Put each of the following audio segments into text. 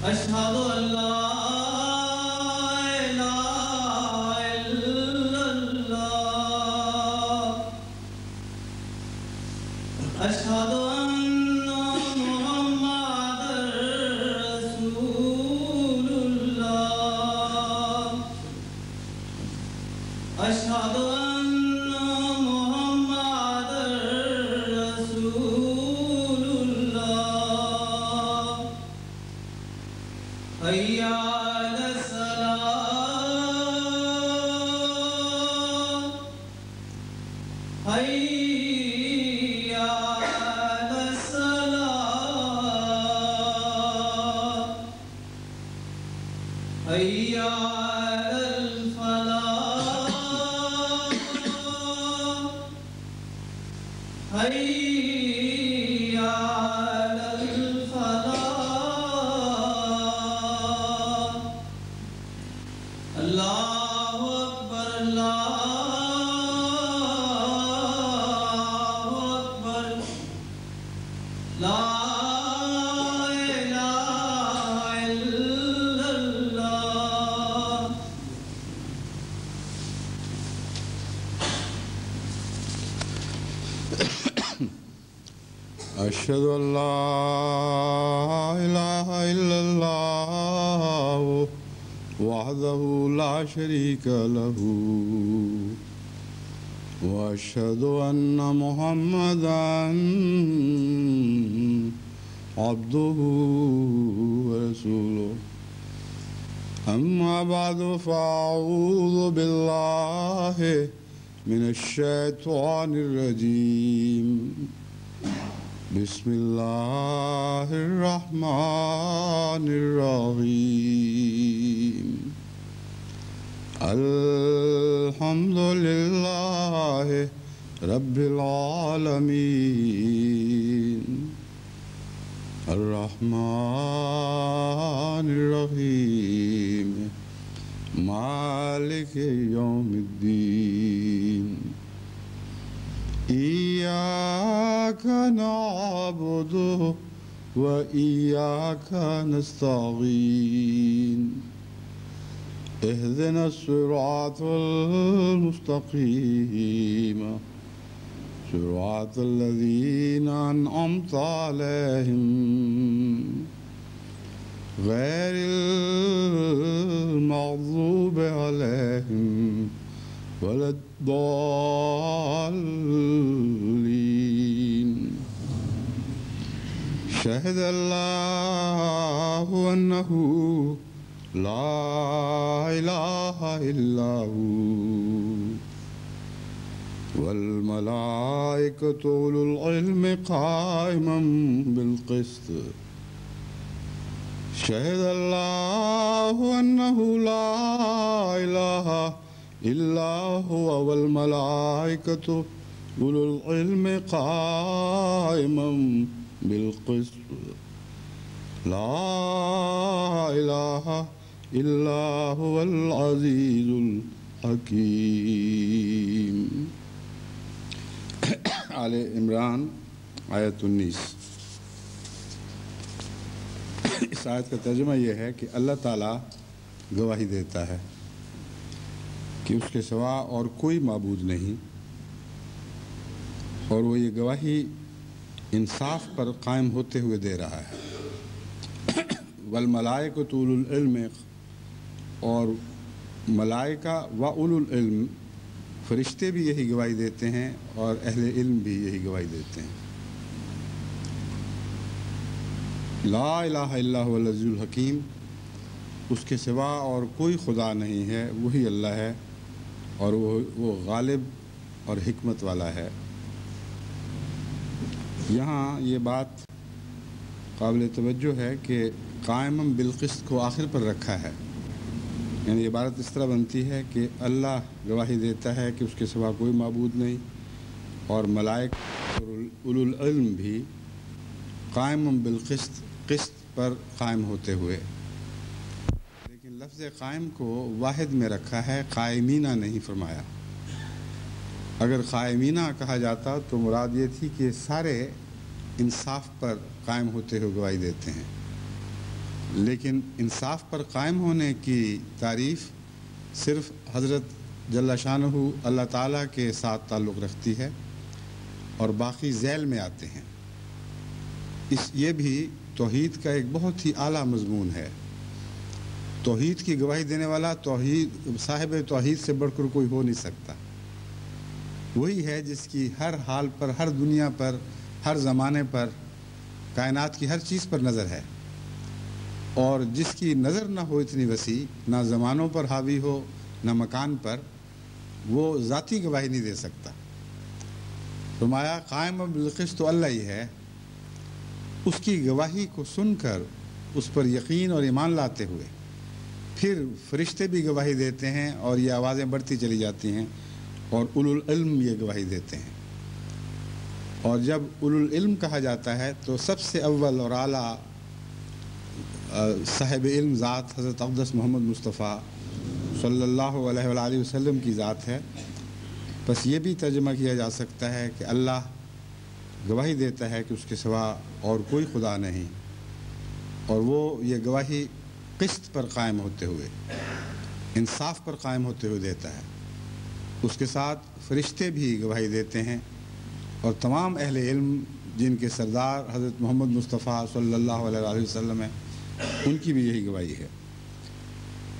أشهد أن لا إله إلا الله أشهد أن محمدا رسول الله أشهد أن محمدا رسول الله حي على الصلاة حي على الصلاة حي على الفلاح حي على الفلاح الله أكبر الله أكبر لا إله إلا الله أشهد أن لا إله إلا الله وحده لا شريك له وأشهد أن محمدا عبده ورسوله أما بعد فأعوذ بالله من الشيطان الرجيم بسم الله الرحمن الرحيم الحمد لله رب العالمين الرحمن الرحيم مالك يوم الدين إياك نعبد وإياك نستعين اهدنا الصراط المستقيم صراط الذين أنعمت عليهم غير المغضوب عليهم ولا الضالين شهد الله أنه لا إله إلا هو والملائكة أولو العلم قائما بالقسط شهد الله أنه لا إله إلا هو والملائكة أولو العلم قائما بالقسط لا إله إلا هو العزيز الحكيم آل عمران آیت 19۔ اس آیت کا ترجمہ یہ ہے کہ اللہ تعالیٰ گواہی دیتا ہے کہ اس کے سوا اور کوئی معبود نہیں، اور وہ یہ گواہی انصاف پر قائم ہوتے ہوئے دے رہا ہے۔ والملائکۃ اولو العلم، اور ملائکہ و اولو العلم فرشتے بھی یہی گواہی دیتے ہیں اور اہل علم بھی یہی گواہی دیتے ہیں۔ لا الہ الا هو العزیز الحکیم، اس کے سوا اور کوئی خدا نہیں ہے، وہی اللہ ہے اور وہ غالب اور حکمت والا ہے۔ یہاں یہ بات قابل توجہ ہے کہ قائم بالقسط کو آخر پر رکھا ہے، یعنی عبارت اس طرح بنتی ہے کہ اللہ گواہی دیتا ہے کہ اس کے سوا کوئی معبود نہیں، اور ملائکہ اور اولو العلم بھی قائم بالقسط، قسط پر قائم ہوتے ہوئے۔ لیکن لفظ قائم کو واحد میں رکھا ہے، قائمینہ نہیں فرمایا۔ اگر قائمینہ کہا جاتا تو مراد یہ تھی کہ سارے انصاف پر قائم ہوتے ہوئے گواہی دیتے ہیں، لیکن انصاف پر قائم ہونے کی تعریف صرف حضرت جل شانہ اللہ تعالیٰ کے ساتھ تعلق رکھتی ہے اور باقی ذیل میں آتے ہیں۔ یہ بھی توحید کا ایک بہت ہی اعلیٰ مضمون ہے۔ توحید کی گواہی دینے والا صاحب توحید سے بڑھ کر کوئی ہو نہیں سکتا۔ وہی ہے جس کی ہر حال پر، ہر دنیا پر، ہر زمانے پر، کائنات کی ہر چیز پر نظر ہے، اور جس کی نظر نہ ہو اتنی وسیع، نہ زمانوں پر حاوی ہو نہ مکان پر، وہ ذاتی گواہی نہیں دے سکتا۔ فرمایا قائم بالقسط تو اللہ ہی ہے، اس کی گواہی کو سن کر اس پر یقین اور ایمان لاتے ہوئے پھر فرشتے بھی گواہی دیتے ہیں، اور یہ آوازیں بڑھتی چلی جاتی ہیں، اور اولو العلم یہ گواہی دیتے ہیں۔ اور جب اولو العلم کہا جاتا ہے تو سب سے اول اور اعلیٰ صاحب علم ذات حضرت اقدس محمد مصطفیٰ صلی اللہ علیہ وآلہ وسلم کی ذات ہے۔ بس یہ بھی ترجمہ کیا جا سکتا ہے کہ اللہ گواہی دیتا ہے کہ اس کے سوا اور کوئی خدا نہیں، اور وہ یہ گواہی قسط پر قائم ہوتے ہوئے، انصاف پر قائم ہوتے ہوئے دیتا ہے۔ اس کے ساتھ فرشتے بھی گواہی دیتے ہیں، اور تمام اہل علم جن کے سردار حضرت محمد مصطفیٰ صلی اللہ علیہ وآلہ وسلم ہیں، ان کی بھی یہی گواہی ہے۔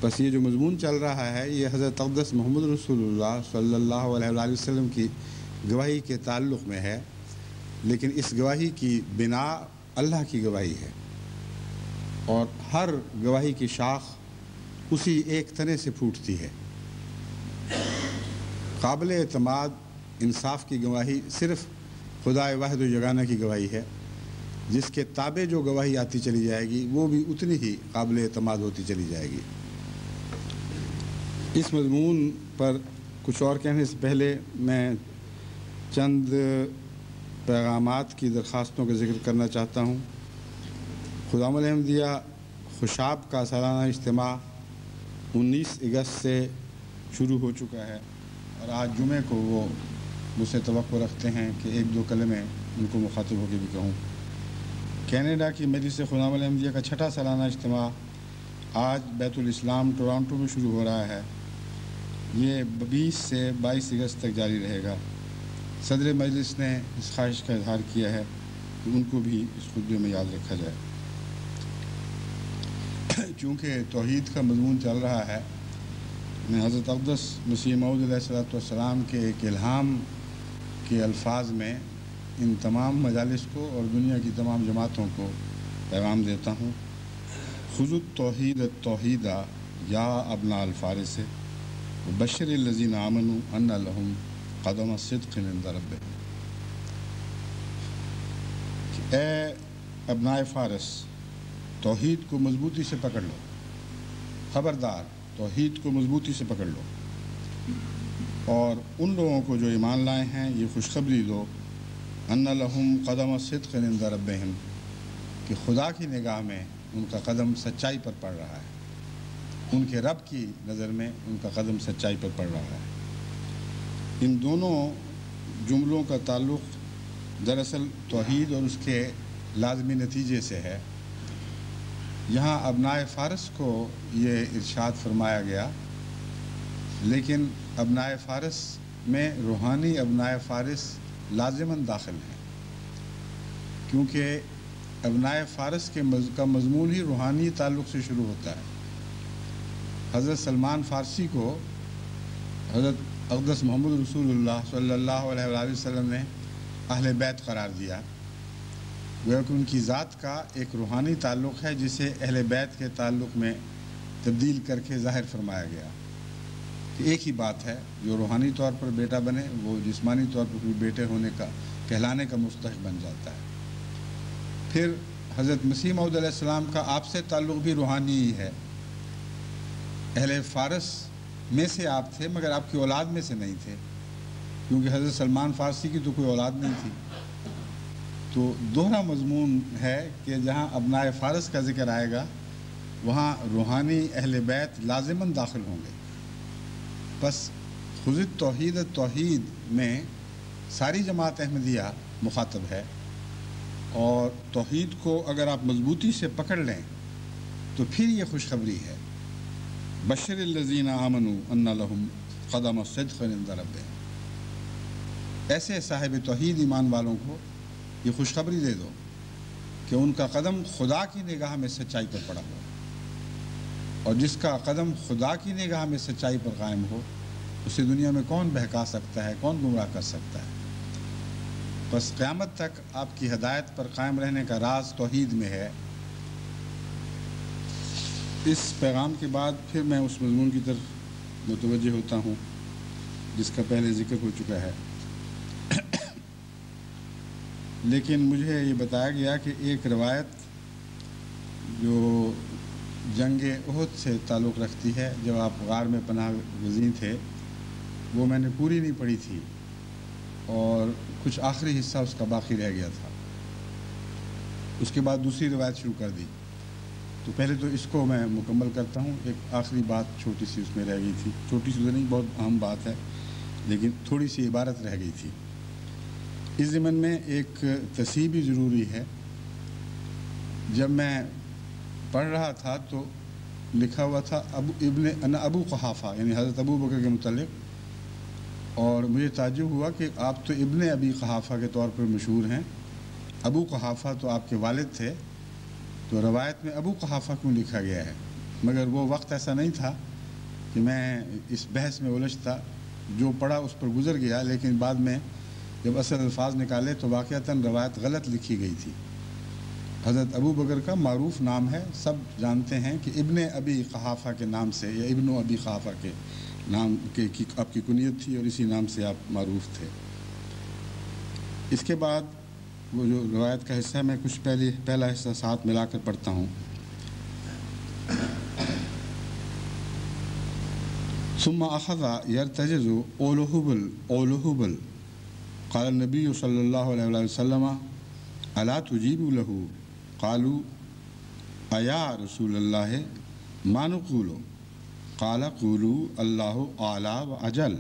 بس یہ جو مضمون چل رہا ہے یہ حضرت اقدس محمد رسول اللہ صلی اللہ علیہ وآلہ وسلم کی گواہی کے تعلق میں ہے، لیکن اس گواہی کی بنا اللہ کی گواہی ہے، اور ہر گواہی کی شاخ اسی ایک تنے سے پھوٹتی ہے۔ قابل اعتماد انصاف کی گواہی صرف خدا واحد و یگانہ کی گواہی ہے، جس کے تابع جو گواہی آتی چلی جائے گی وہ بھی اتنی ہی قابل اعتماد ہوتی چلی جائے گی۔ اس مضمون پر کچھ اور کہنے سے پہلے میں چند پیغامات کی درخواستوں کا ذکر کرنا چاہتا ہوں۔ خدام الحمدیہ خوشاب کا سالانہ اجتماع 19 اگست سے شروع ہو چکا ہے، اور آج جمعے کو وہ مجھ سے توقع رکھتے ہیں کہ ایک دو کلمے ان کو مخاطب ہو کے بھی کہوں۔ کینیڈا کی مجلس خدام الحمدیہ کا 6واں سالانہ اجتماع آج بیت الاسلام ٹورانٹو میں شروع ہو رہا ہے۔ یہ 20 سے 22 اگست تک جاری رہے گا۔ صدر مجلس نے اس خواہش کا اظہار کیا ہے کہ ان کو بھی اس خطبے میں یاد رکھا جائے۔ چونکہ توحید کا مضمون چل رہا ہے، میں حضرت اقدس مسیح موعود علیہ السلام کے ایک الہام کے الفاظ میں ان تمام مجالس کو اور دنیا کی تمام جماعتوں کو پیغام دیتا ہوں۔ خذوا التوحید التوحیدہ یا ابناء الفارس وبشر الذین آمنوا ان لهم قدم صدق عند ربهم۔ اے ابناء فارس، توحید کو مضبوطی سے پکڑ لو، خبردار توحید کو مضبوطی سے پکڑ لو، اور ان لوگوں کو جو ایمان لائے ہیں یہ خوشخبری دو ان لهم قدم صدق عند ربهم، کہ خدا کی نگاہ میں ان کا قدم سچائی پر پڑ رہا ہے، ان کے رب کی نظر میں ان کا قدم سچائی پر پڑ رہا ہے۔ ان دونوں جملوں کا تعلق دراصل توحید اور اس کے لازمی نتیجے سے ہے۔ یہاں ابناء فارس کو یہ ارشاد فرمایا گیا، لیکن ابناء فارس میں روحانی ابناء فارس لازماً داخل ہیں، کیونکہ ابناء فارس کا مضمون ہی روحانی تعلق سے شروع ہوتا ہے۔ حضرت سلمان فارسی کو حضرت اقدس محمد رسول اللہ صلی اللہ علیہ وآلہ وسلم نے اہل بیت قرار دیا، گویا کہ ان کی ذات کا ایک روحانی تعلق ہے جسے اہل بیت کے تعلق میں تبدیل کر کے ظاہر فرمایا گیا کہ ایک ہی بات ہے، جو روحانی طور پر بیٹا بنے وہ جسمانی طور پر بھی بیٹے ہونے کا کہلانے کا مستحق بن جاتا ہے۔ پھر حضرت مسیح موعود علیہ السلام کا آپ سے تعلق بھی روحانی ہی ہے۔ اہل فارس میں سے آپ تھے مگر آپ کی اولاد میں سے نہیں تھے، کیونکہ حضرت سلمان فارسی کی تو کوئی اولاد نہیں تھی۔ تو دوہرا مضمون ہے کہ جہاں ابناء فارس کا ذکر آئے گا وہاں روحانی اہل بیت لازماً داخل ہوں گے۔ بس خذ التوحید التوحید میں ساری جماعت احمدیہ مخاطب ہے، اور توحید کو اگر آپ مضبوطی سے پکڑ لیں تو پھر یہ خوشخبری ہے، بشر الذین آمنوا ان لہم قدم صدق عند ربہم، ایسے صاحب توحید ایمان والوں کو یہ خوشخبری دے دو کہ ان کا قدم خدا کی نگاہ میں سچائی پر پڑا ہو، اور جس کا قدم خدا کی نگاہ میں سچائی پر قائم ہو اسے دنیا میں کون بہکا سکتا ہے، کون گمراہ کر سکتا ہے؟ بس قیامت تک آپ کی ہدایت پر قائم رہنے کا راز توحید میں ہے۔ اس پیغام کے بعد پھر میں اس مضمون کی طرف متوجہ ہوتا ہوں جس کا پہلے ذکر ہو چکا ہے، لیکن مجھے یہ بتایا گیا کہ ایک روایت جو جنگ احد سے تعلق رکھتی ہے، جب آپ غار میں پناہ گزین تھے، وہ میں نے پوری نہیں پڑھی تھی اور کچھ آخری حصہ اس کا باقی رہ گیا تھا۔ اس کے بعد دوسری روایت شروع کر دی، تو پہلے تو اس کو میں مکمل کرتا ہوں۔ ایک آخری بات چھوٹی سی اس میں رہ گئی تھی، چھوٹی سی تو نہیں، بہت اہم بات ہے، لیکن تھوڑی سی عبارت رہ گئی تھی۔ اس ضمن میں ایک تصحیح بھی ضروری ہے۔ جب میں پڑھ رہا تھا تو لکھا ہوا تھا ابو قحافہ، یعنی حضرت ابو بکر کے متعلق، اور مجھے تعجب ہوا کہ آپ تو ابن ابی قحافہ کے طور پر مشہور ہیں، ابو قحافہ تو آپ کے والد تھے، تو روایت میں ابو قحافہ کیوں لکھا گیا ہے؟ مگر وہ وقت ایسا نہیں تھا کہ میں اس بحث میں الجھتا، جو پڑھا اس پر گزر گیا، لیکن بعد میں جب اصل الفاظ نکالے تو واقعتاً روایت غلط لکھی گئی تھی۔ حضرت ابو بکر کا معروف نام ہے، سب جانتے ہیں کہ ابن ابی قحافہ کے نام سے، یا ابن ابی قحافہ کے نام کے آپ کی کنیت تھی اور اسی نام سے آپ معروف تھے۔ اس کے بعد وہ جو روایت کا حصہ ہے، میں کچھ پہلا حصہ ساتھ ملا کر پڑھتا ہوں۔ ثم اخذ يرتجز اولهبل قال النبي صلی اللہ علیہ وسلم الا تجیبوا له قالوا ایا رسول اللہ ما نقول قال قولوا الله اعلی واجل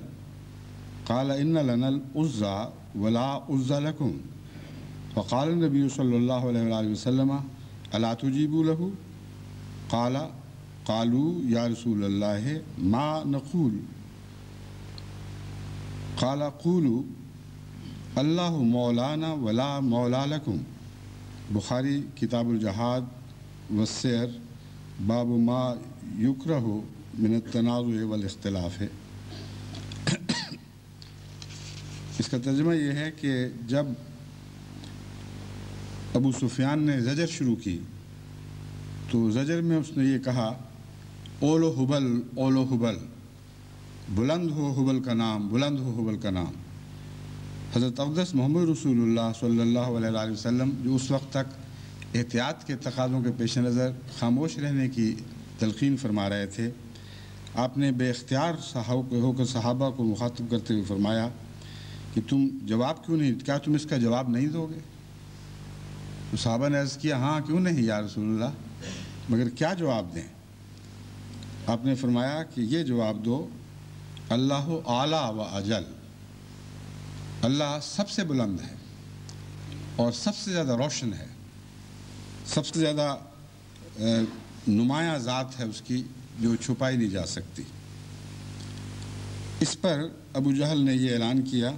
قال ان لنا العزى ولا عزى لكم فقال النبي صلی اللہ علیہ وسلم الا تجیبوا له قالوا یا رسول اللہ ما نقول قال قولوا اللہ مولانا ولا مولا لکم۔ بخاری کتاب الجہاد والسیر باب ما یکرہ من التنازع والاختلاف ہے۔ اس کا ترجمہ یہ ہے کہ جب ابو سفیان نے زجر شروع کی تو زجر میں اس نے یہ کہا، اولو حبل، بلند ہو حبل کا نام، بلند ہو حبل کا نام۔ حضرت اقدس محمد رسول اللہ صلی اللہ علیہ وسلم جو اس وقت تک احتیاط کے تقاضوں کے پیش نظر خاموش رہنے کی تلقین فرما رہے تھے، آپ نے بے اختیار ہو کر صحابہ کو مخاطب کرتے ہوئے فرمایا کہ تم جواب کیوں نہیں، کیا تم اس کا جواب نہیں دو گے؟ تو صحابہ نے عرض کیا، ہاں کیوں نہیں یا رسول اللہ، مگر کیا جواب دیں؟ آپ نے فرمایا کہ یہ جواب دو، اللہ اعلیٰ و اجل، اللہ سب سے بلند ہے اور سب سے زیادہ روشن ہے، سب سے زیادہ نمایاں ذات ہے اس کی جو چھپائی نہیں جا سکتی۔ اس پر ابو جہل نے یہ اعلان کیا،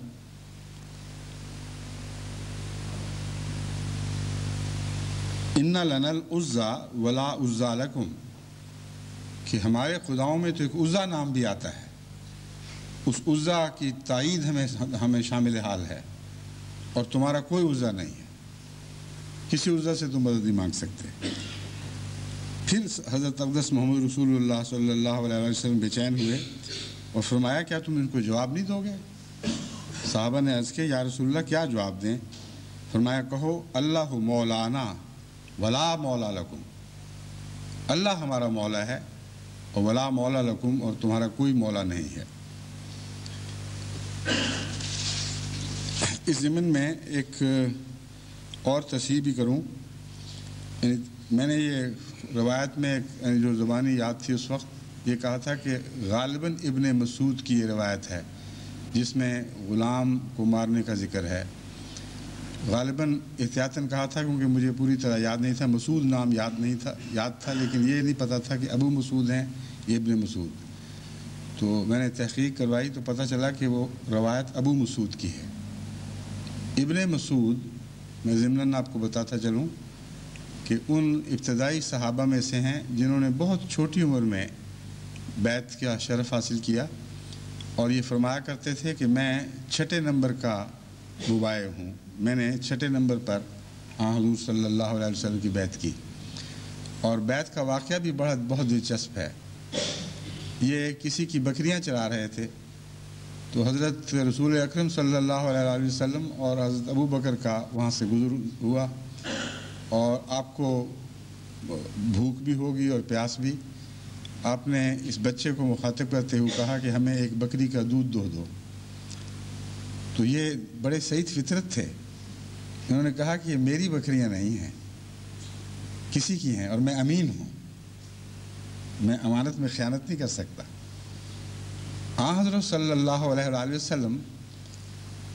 ان لنا العزى ولا عزى لكم، کہ ہمارے خداؤں میں تو ایک عزا نام بھی آتا ہے، اس عزا کی تائید ہمیں شامل حال ہے، اور تمہارا کوئی عزا نہیں ہے، کسی عزا سے تم مدد نہیں مانگ سکتے۔ پھر حضرت اقدس محمد رسول اللہ صلی اللہ علیہ وسلم بے چین ہوئے اور فرمایا، کیا تم ان کو جواب نہیں دو گے؟ صحابہ نے عرض کیا، یا رسول اللہ کیا جواب دیں؟ فرمایا، کہو اللہ مولانا ولا مولا لکم، اللہ ہمارا مولا ہے اور ولا مولا لکم، اور تمہارا کوئی مولا نہیں ہے۔ اس ضمن میں ایک اور تصحیح بھی کروں، میں نے یہ روایت میں جو زبانی یاد تھی اس وقت یہ کہا تھا کہ غالباً ابن مسعود کی یہ روایت ہے جس میں غلام کو مارنے کا ذکر ہے، غالباً احتیاطاً کہا تھا کیونکہ مجھے پوری طرح یاد نہیں تھا، مسعود نام یاد تھا لیکن یہ نہیں پتہ تھا کہ ابو مسعود ہیں یہ ابن مسعود۔ تو میں نے تحقیق کروائی تو پتہ چلا کہ وہ روایت ابو مسعود کی ہے۔ ابن مسعود میں ضمناً آپ کو بتاتا چلوں کہ ان ابتدائی صحابہ میں سے ہیں جنہوں نے بہت چھوٹی عمر میں بیعت کا شرف حاصل کیا، اور یہ فرمایا کرتے تھے کہ میں 6 نمبر کا مبایع ہوں، میں نے 6 نمبر پر حضور صلی اللہ علیہ وسلم کی بیعت کی۔ اور بیعت کا واقعہ بھی بہت دلچسپ ہے۔ یہ کسی کی بکریاں چرا رہے تھے تو حضرت رسول اکرم صلی اللہ علیہ وسلم اور حضرت ابو بکر کا وہاں سے گزر ہوا، اور آپ کو بھوک بھی ہوگی اور پیاس بھی۔ آپ نے اس بچے کو مخاطب کرتے ہوئے کہا کہ ہمیں ایک بکری کا دودھ دو۔ تو یہ بڑے سعید فطرت تھے، انہوں نے کہا کہ یہ میری بکریاں نہیں ہیں، کسی کی ہیں، اور میں امین ہوں، میں امانت میں خیانت نہیں کر سکتا۔ حضرت صلی اللہ علیہ وآلہ وسلم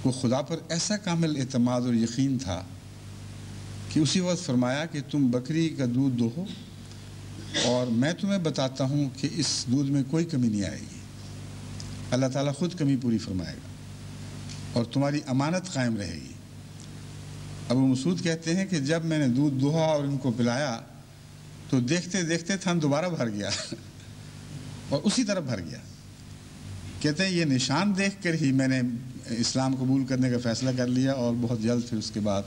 کو خدا پر ایسا کامل اعتماد اور یقین تھا کہ اسی وقت فرمایا کہ تم بکری کا دودھ دو اور میں تمہیں بتاتا ہوں کہ اس دودھ میں کوئی کمی نہیں آئے گی، اللہ تعالیٰ خود کمی پوری فرمائے گا اور تمہاری امانت قائم رہے گی۔ ابو مسعود کہتے ہیں کہ جب میں نے دودھ دوہا اور ان کو پلایا تو دیکھتے دیکھتے تھن دوبارہ بھر گیا اور اسی طرح بھر گیا۔ کہتے ہیں یہ نشان دیکھ کر ہی میں نے اسلام قبول کرنے کا فیصلہ کر لیا، اور بہت جلد پھر اس کے بعد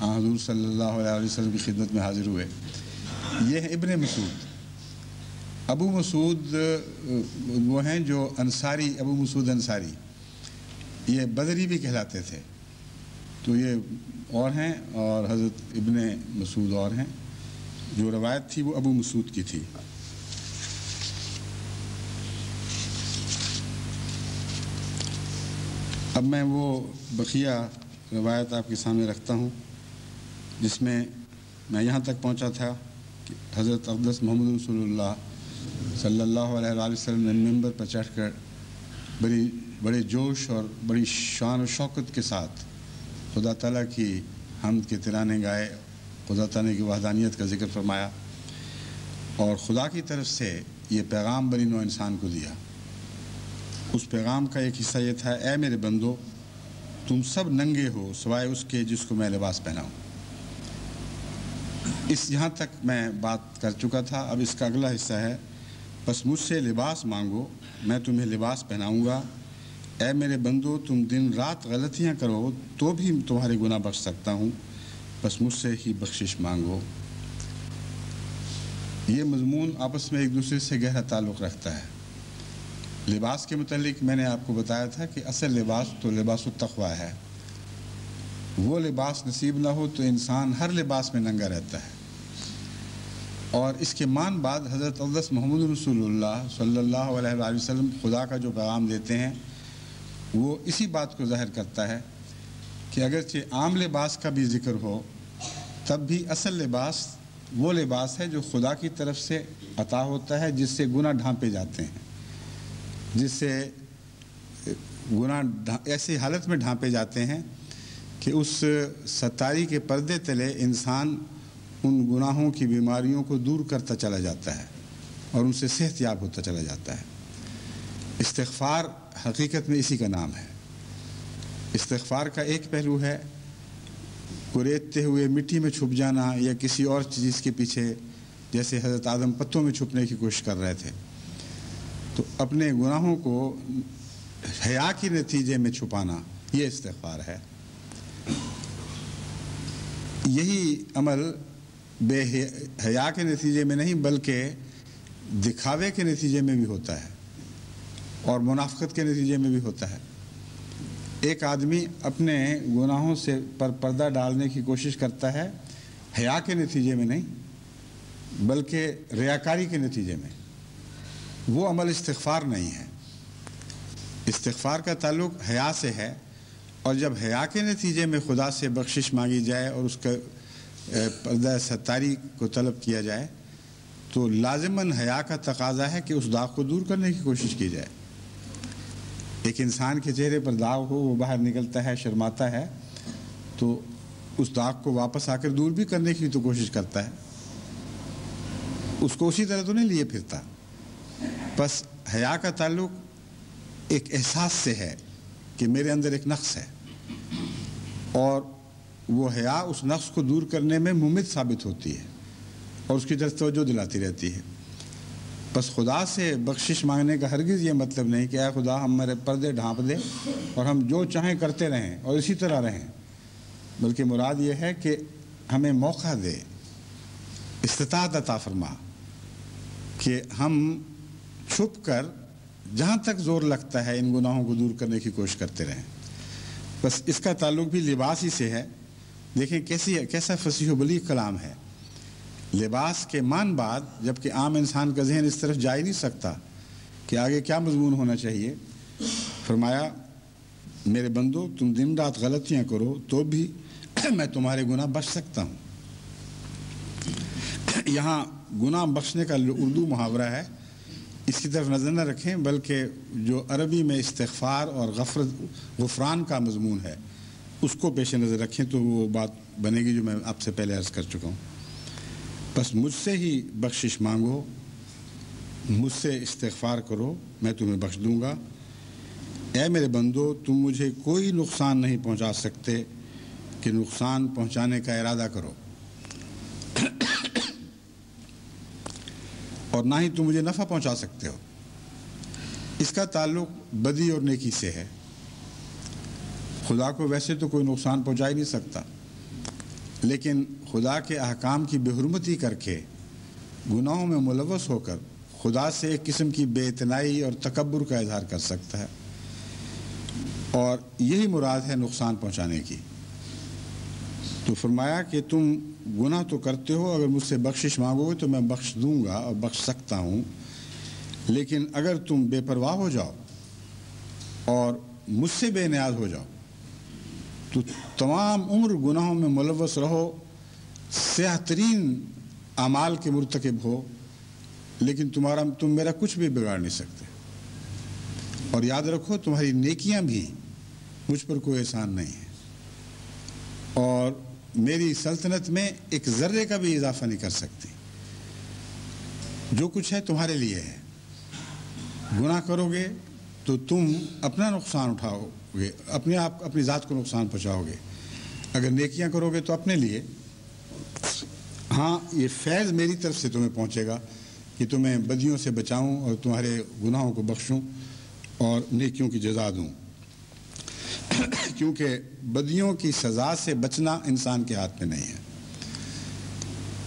حضور صلی اللہ علیہ وسلم کی خدمت میں حاضر ہوئے۔ یہ ہے ابن مسعود۔ ابو مسعود وہ ہیں جو انصاری، ابو مسعود انصاری، یہ بدری بھی کہلاتے تھے۔ تو یہ اور ہیں، اور حضرت ابن مسعود اور ہیں۔ جو روایت تھی وہ ابو مسعود کی تھی۔ اب میں وہ بقیہ روایت آپ کے سامنے رکھتا ہوں جس میں میں یہاں تک پہنچا تھا کہ حضرت اقدس محمد رسول اللہ صلی اللہ علیہ وآلہ وسلم نے ممبر پر چڑھ کر بڑے جوش اور بڑی شان و شوقت کے ساتھ خدا تعالیٰ کی حمد کے ترانے گائے، خدا تعالیٰ کی وحدانیت کا ذکر فرمایا، اور خدا کی طرف سے یہ پیغام بنی نوع انسان کو دیا۔ اس پیغام کا ایک حصہ یہ تھا، اے میرے بندو تم سب ننگے ہو سوائے اس کے جس کو میں لباس پہناؤں۔ یہاں تک میں بات کر چکا تھا۔ اب اس کا اگلا حصہ ہے، بس مجھ سے لباس مانگو میں تمہیں لباس پہناؤں گا۔ اے میرے بندو تم دن رات غلطیاں کرو تو بھی تمہارے گناہ بخش سکتا ہوں، بس مجھ سے ہی بخشش مانگو۔ یہ مضمون آپس میں ایک دوسرے سے گہرا تعلق رکھتا ہے۔ لباس کے متعلق میں نے آپ کو بتایا تھا کہ اصل لباس تو لباس التقویٰ ہے۔ وہ لباس نصیب نہ ہو تو انسان ہر لباس میں ننگا رہتا ہے۔ اور اس کے مان بعد حضرت اقدس محمد رسول اللہ صلی اللہ علیہ وآلہ وسلم خدا کا جو پیغام دیتے ہیں وہ اسی بات کو ظاہر کرتا ہے کہ اگرچہ عام لباس کا بھی ذکر ہو تب بھی اصل لباس وہ لباس ہے جو خدا کی طرف سے عطا ہوتا ہے، جس سے گناہ ڈھانپے جاتے ہیں، جس سے گناہ ایسی حالت میں ڈھانپے جاتے ہیں کہ اس ستاری کے پردے تلے انسان ان گناہوں کی بیماریوں کو دور کرتا چلا جاتا ہے اور ان سے صحت یاب ہوتا چلا جاتا ہے۔ استغفار حقیقت میں اسی کا نام ہے۔ استغفار کا ایک پہلو ہے کوریدتے ہوئے مٹی میں چھپ جانا یا کسی اور چیز کے پیچھے، جیسے حضرت آدم پتوں میں چھپنے کی کوشش کر رہے تھے، تو اپنے گناہوں کو حیا کے نتیجے میں چھپانا، یہ استغفار ہے۔ یہی عمل بے حیا کے نتیجے میں نہیں بلکہ دکھاوے کے نتیجے میں بھی ہوتا ہے اور منافقت کے نتیجے میں بھی ہوتا ہے۔ ایک آدمی اپنے گناہوں سے پر پردہ ڈالنے کی کوشش کرتا ہے حیا کے نتیجے میں نہیں بلکہ ریاکاری کے نتیجے میں، وہ عمل استغفار نہیں ہے۔ استغفار کا تعلق حیا سے ہے، اور جب حیا کے نتیجے میں خدا سے بخشش مانگی جائے اور اس کا پردہ ستاری کو طلب کیا جائے تو لازماً حیا کا تقاضا ہے کہ اس داغ کو دور کرنے کی کوشش کی جائے۔ ایک انسان کے چہرے پر داغ ہو، وہ باہر نکلتا ہے، شرماتا ہے، تو اس داغ کو واپس آ کر دور بھی کرنے کی تو کوشش کرتا ہے، اس کو اسی طرح تو نہیں لیے پھرتا۔ بس حیا کا تعلق ایک احساس سے ہے کہ میرے اندر ایک نقص ہے، اور وہ حیا اس نقص کو دور کرنے میں ممد ثابت ہوتی ہے اور اس کی طرف توجہ دلاتی رہتی ہے۔ بس خدا سے بخشش مانگنے کا ہرگز یہ مطلب نہیں کہ اے خدا ہم میرے پردے ڈھانپ دے اور ہم جو چاہیں کرتے رہیں اور اسی طرح رہیں، بلکہ مراد یہ ہے کہ ہمیں موقع دے، استطاعت عطا فرما کہ ہم چھپ کر جہاں تک زور لگتا ہے ان گناہوں کو دور کرنے کی کوشش کرتے رہیں۔ بس اس کا تعلق بھی لباس ہی سے ہے۔ دیکھیں کیسا فصیح و بلیغ کلام ہے۔ لباس کے مان بعد جبکہ عام انسان کا ذہن اس طرف جا ہی نہیں سکتا کہ آگے کیا مضمون ہونا چاہیے، فرمایا میرے بندو تم دن رات غلطیاں کرو تو بھی میں تمہارے گناہ بخش سکتا ہوں۔ یہاں گناہ بخشنے کا اردو محاورہ ہے، اس کی طرف نظر نہ رکھیں، بلکہ جو عربی میں استغفار اور غفران کا مضمون ہے اس کو پیش نظر رکھیں تو وہ بات بنے گی جو میں آپ سے پہلے عرض کر چکا ہوں۔ بس مجھ سے ہی بخشش مانگو، مجھ سے استغفار کرو، میں تمہیں بخش دوں گا۔ اے میرے بندو تم مجھے کوئی نقصان نہیں پہنچا سکتے کہ نقصان پہنچانے کا ارادہ کرو، اور نہ ہی تم مجھے نفع پہنچا سکتے ہو۔ اس کا تعلق بدی اور نیکی سے ہے۔ خدا کو ویسے تو کوئی نقصان پہنچا ہی نہیں سکتا، لیکن خدا کے احکام کی بے حرمتی کر کے گناہوں میں ملوث ہو کر خدا سے ایک قسم کی بے اعتنائی اور تکبر کا اظہار کر سکتا ہے، اور یہی مراد ہے نقصان پہنچانے کی۔ تو فرمایا کہ تم گناہ تو کرتے ہو، اگر مجھ سے بخشش مانگو گے تو میں بخش دوں گا اور بخش سکتا ہوں، لیکن اگر تم بے پرواہ ہو جاؤ اور مجھ سے بے نیاز ہو جاؤ تو تمام عمر گناہوں میں ملوث رہو، سیاہ ترین اعمال کے مرتکب ہو، لیکن تم میرا کچھ بھی بگاڑ نہیں سکتے۔ اور یاد رکھو تمہاری نیکیاں بھی مجھ پر کوئی احسان نہیں ہے، اور میری سلطنت میں ایک ذرے کا بھی اضافہ نہیں کر سکتی۔ جو کچھ ہے تمہارے لیے ہے۔ گناہ کرو گے تو تم اپنا نقصان اٹھاؤ گے، اپنی ذات کو نقصان پہنچاؤ گے، اگر نیکیاں کرو گے تو اپنے لیے۔ ہاں یہ فیض میری طرف سے تمہیں پہنچے گا کہ تمہیں بدیوں سے بچاؤں اور تمہارے گناہوں کو بخشوں اور نیکیوں کی جزا دوں، کیونکہ بدیوں کی سزا سے بچنا انسان کے ہاتھ میں نہیں ہے،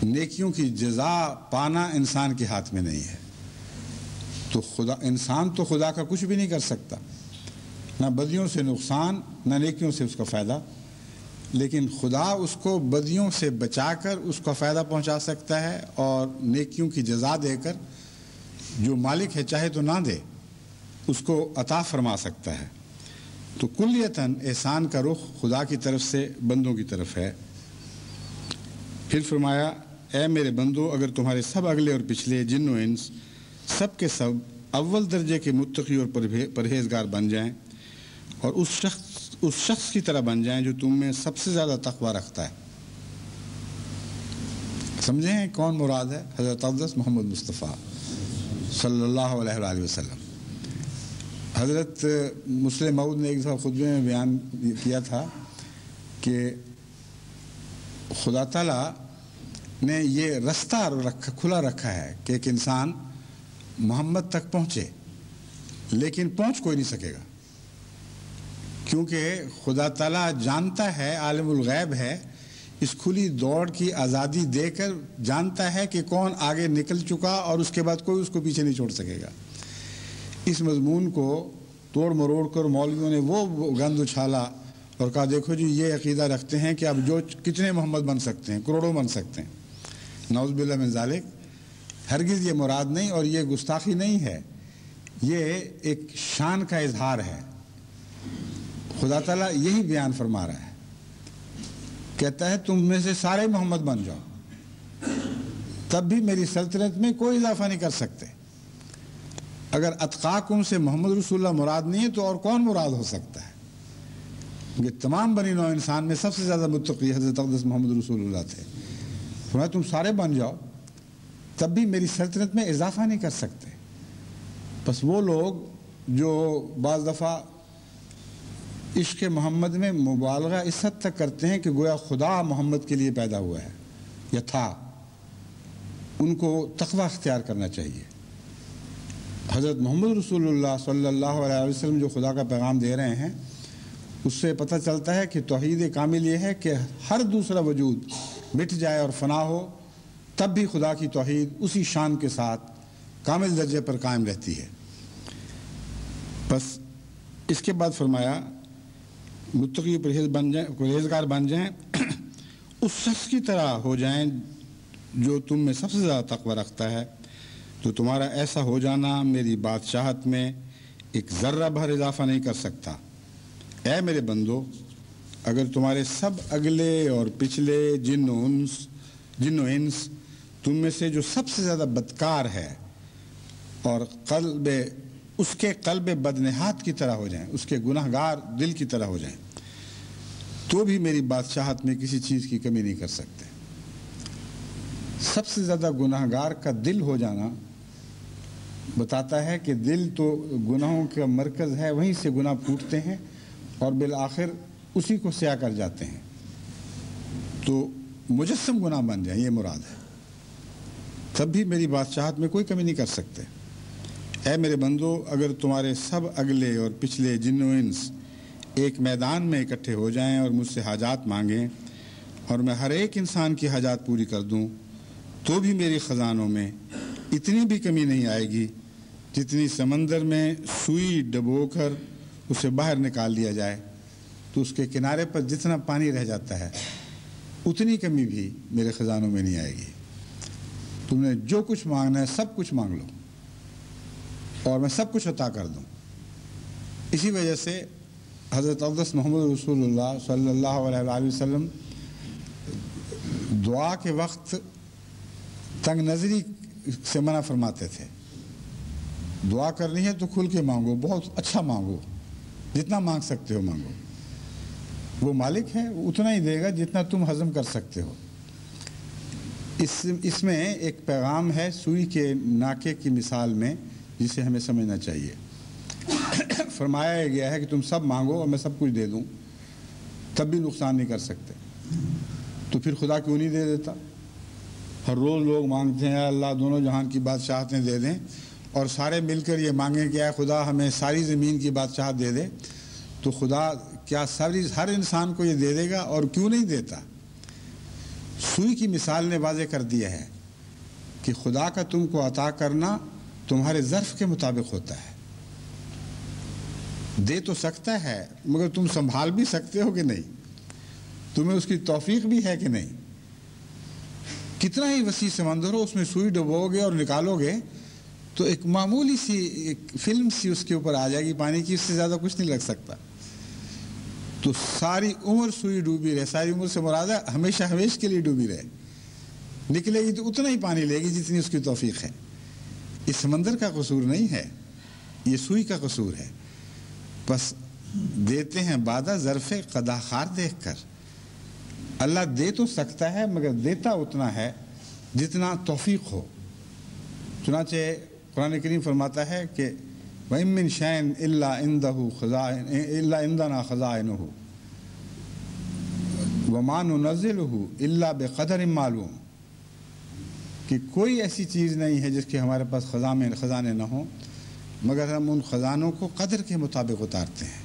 نیکیوں کی جزا پانا انسان کے ہاتھ میں نہیں ہے۔ تو انسان تو خدا کا کچھ بھی نہیں کر سکتا، نہ بدیوں سے نقصان نہ نیکیوں سے اس کا فائدہ، لیکن خدا اس کو بدیوں سے بچا کر اس کا فائدہ پہنچا سکتا ہے، اور نیکیوں کی جزا دے کر جو مالک ہے چاہے تو نہ دے اس کو عطا فرما سکتا ہے۔ تو کلیتاً احسان کا رخ خدا کی طرف سے بندوں کی طرف ہے۔ پھر فرمایا اے میرے بندو اگر تمہارے سب اگلے اور پچھلے جن و انس سب کے سب اول درجے کے متقی اور پرہیزگار بن جائیں، اور اس شخص کی طرح بن جائیں جو تم میں سب سے زیادہ تقوی رکھتا ہے۔ سمجھیں کون مراد ہے؟ حضرت اقدس محمد مصطفیٰ صلی اللہ علیہ وآلہ وسلم۔ حضرت مسلم موعود نے ایک دفعہ خطبے میں بیان کیا تھا کہ خدا تعالیٰ نے یہ رستہ کھلا رکھا ہے کہ ایک انسان محمد تک پہنچے، لیکن پہنچ کوئی نہیں سکے گا، کیونکہ خدا تعالیٰ جانتا ہے، عالم الغیب ہے، اس کھلی دوڑ کی آزادی دے کر جانتا ہے کہ کون آگے نکل چکا اور اس کے بعد کوئی اس کو پیچھے نہیں چھوڑ سکے گا۔ اس مضمون کو توڑ مروڑ کر مولویوں نے وہ گند اچھالا اور کہا دیکھو جی یہ عقیدہ رکھتے ہیں کہ اب جو کتنے محمد بن سکتے ہیں، کروڑوں بن سکتے ہیں۔ نعوذ باللہ من ذالک، ہرگز یہ مراد نہیں، اور یہ گستاخی نہیں ہے، یہ ایک شان کا اظہار ہے۔ خدا تعالیٰ یہی بیان فرما رہا ہے، کہتا ہے تم میں سے سارے محمد بن جاؤ، تب بھی میری سلطنت میں کوئی اضافہ نہیں کر سکتے۔ اگر اتقاکم سے محمد رسول اللہ مراد نہیں ہے تو اور کون مراد ہو سکتا ہے؟ کہ تمام بنی نوع انسان میں سب سے زیادہ متقی حضرت اقدس محمد رسول اللہ تھے. فرمایا تم سارے بن جاؤ تب بھی میری سلطنت میں اضافہ نہیں کر سکتے. بس وہ لوگ جو بعض دفعہ عشق محمد میں مبالغہ اس حد تک کرتے ہیں کہ گویا خدا محمد کے لیے پیدا ہوا ہے یا تھا، ان کو تقوی اختیار کرنا چاہیے. حضرت محمد رسول اللہ صلی اللہ علیہ وسلم جو خدا کا پیغام دے رہے ہیں اس سے پتہ چلتا ہے کہ توحید کامل یہ ہے کہ ہر دوسرا وجود مٹ جائے اور فنا ہو تب بھی خدا کی توحید اسی شان کے ساتھ کامل درجے پر قائم رہتی ہے. بس اس کے بعد فرمایا متقی پرہیزگار بن جائیں، اس شخص کی طرح ہو جائیں جو تم میں سب سے زیادہ تقوی رکھتا ہے، تو تمہارا ایسا ہو جانا میری بادشاہت میں ایک ذرہ بھر اضافہ نہیں کر سکتا. اے میرے بندو، اگر تمہارے سب اگلے اور پچھلے جن و انس تم میں سے جو سب سے زیادہ بدکار ہے اور اس کے قلب بدنہاد کی طرح ہو جائیں، اس کے گناہ گار دل کی طرح ہو جائیں، تو بھی میری بادشاہت میں کسی چیز کی کمی نہیں کر سکتے. سب سے زیادہ گناہ گار کا دل ہو جانا بتاتا ہے کہ دل تو گناہوں کا مرکز ہے، وہیں سے گناہ پھوٹتے ہیں اور بالآخر اسی کو سیاہ کر جاتے ہیں. تو مجسم گناہ بن جائیں، یہ مراد ہے، تب بھی میری بادشاہت میں کوئی کمی نہیں کر سکتے. اے میرے بندو، اگر تمہارے سب اگلے اور پچھلے جن و انس ایک میدان میں اکٹھے ہو جائیں اور مجھ سے حاجات مانگیں اور میں ہر ایک انسان کی حاجات پوری کر دوں، تو بھی میری خزانوں میں اتنی بھی کمی نہیں آئے گی جتنی سمندر میں سوئی ڈبو کر اسے باہر نکال لیا جائے تو اس کے کنارے پر جتنا پانی رہ جاتا ہے اتنی کمی بھی میرے خزانوں میں نہیں آئے گی. تم نے جو کچھ مانگنا ہے سب کچھ مانگ لو اور میں سب کچھ عطا کر دوں. اسی وجہ سے حضرت اقدس محمد رسول اللہ صلی اللہ علیہ وسلم دعا کے وقت تنگ نظری سے منع فرماتے تھے. دعا کرنی ہے تو کھل کے مانگو، بہت اچھا مانگو، جتنا مانگ سکتے ہو مانگو. وہ مالک ہے، وہ اتنا ہی دے گا جتنا تم ہضم کر سکتے ہو. اس میں ایک پیغام ہے سوئی کے ناکے کی مثال میں جسے ہمیں سمجھنا چاہیے. فرمایا گیا ہے کہ تم سب مانگو اور میں سب کچھ دے دوں، تب بھی نقصان نہیں کر سکتے. تو پھر خدا کیوں نہیں دے دیتا؟ ہر روز لوگ مانگتے ہیں اللہ دونوں جہان کی بادشاہتیں دے دیں، اور سارے مل کر یہ مانگیں کہ اے خدا ہمیں ساری زمین کی بادشاہت دے دے. تو خدا کیا ہر انسان کو یہ دے دے گا؟ اور کیوں نہیں دیتا؟ سوئی کی مثال نے واضح کر دیا ہے کہ خدا کا تم کو عطا کرنا تمہارے ظرف کے مطابق ہوتا ہے. دے تو سکتا ہے مگر تم سنبھال بھی سکتے ہو کہ نہیں؟ تمہیں اس کی توفیق بھی ہے کہ نہیں؟ کتنا ہی وسیع سمندر ہو، اس میں سوئی ڈبو گے اور نکالو گے تو ایک معمولی سی ایک فلم سی اس کے اوپر آ جائے گی پانی کی، اس سے زیادہ کچھ نہیں لگ سکتا. تو ساری عمر سوئی ڈوبی رہے، ساری عمر سے مراد ہے ہمیشہ کے لیے ڈوبی رہے، نکلے گی تو اتنا ہی پانی لے گی جتنی اس کی توفیق ہے. اس سمندر کا قصور نہیں ہے، یہ سوئی کا قصور ہے. بس دیتے ہیں بادہ ظرف قدا خار دیکھ کر. اللہ دے تو سکتا ہے مگر دیتا اتنا ہے جتنا توفیق ہو. چنانچہ قرآن کریم فرماتا ہے کہ وَإِن مِّن شَيْءٍ إِلَّا عِندَنَا خَزَائِنُهُ وَمَا نُنَزِّلُهُ إِلَّا بِقَدَرٍ مَّعْلُومٍ، کہ کوئی ایسی چیز نہیں ہے جس کے ہمارے پاس خزانے نہ ہوں مگر ہم ان خزانوں کو قدر کے مطابق اتارتے ہیں.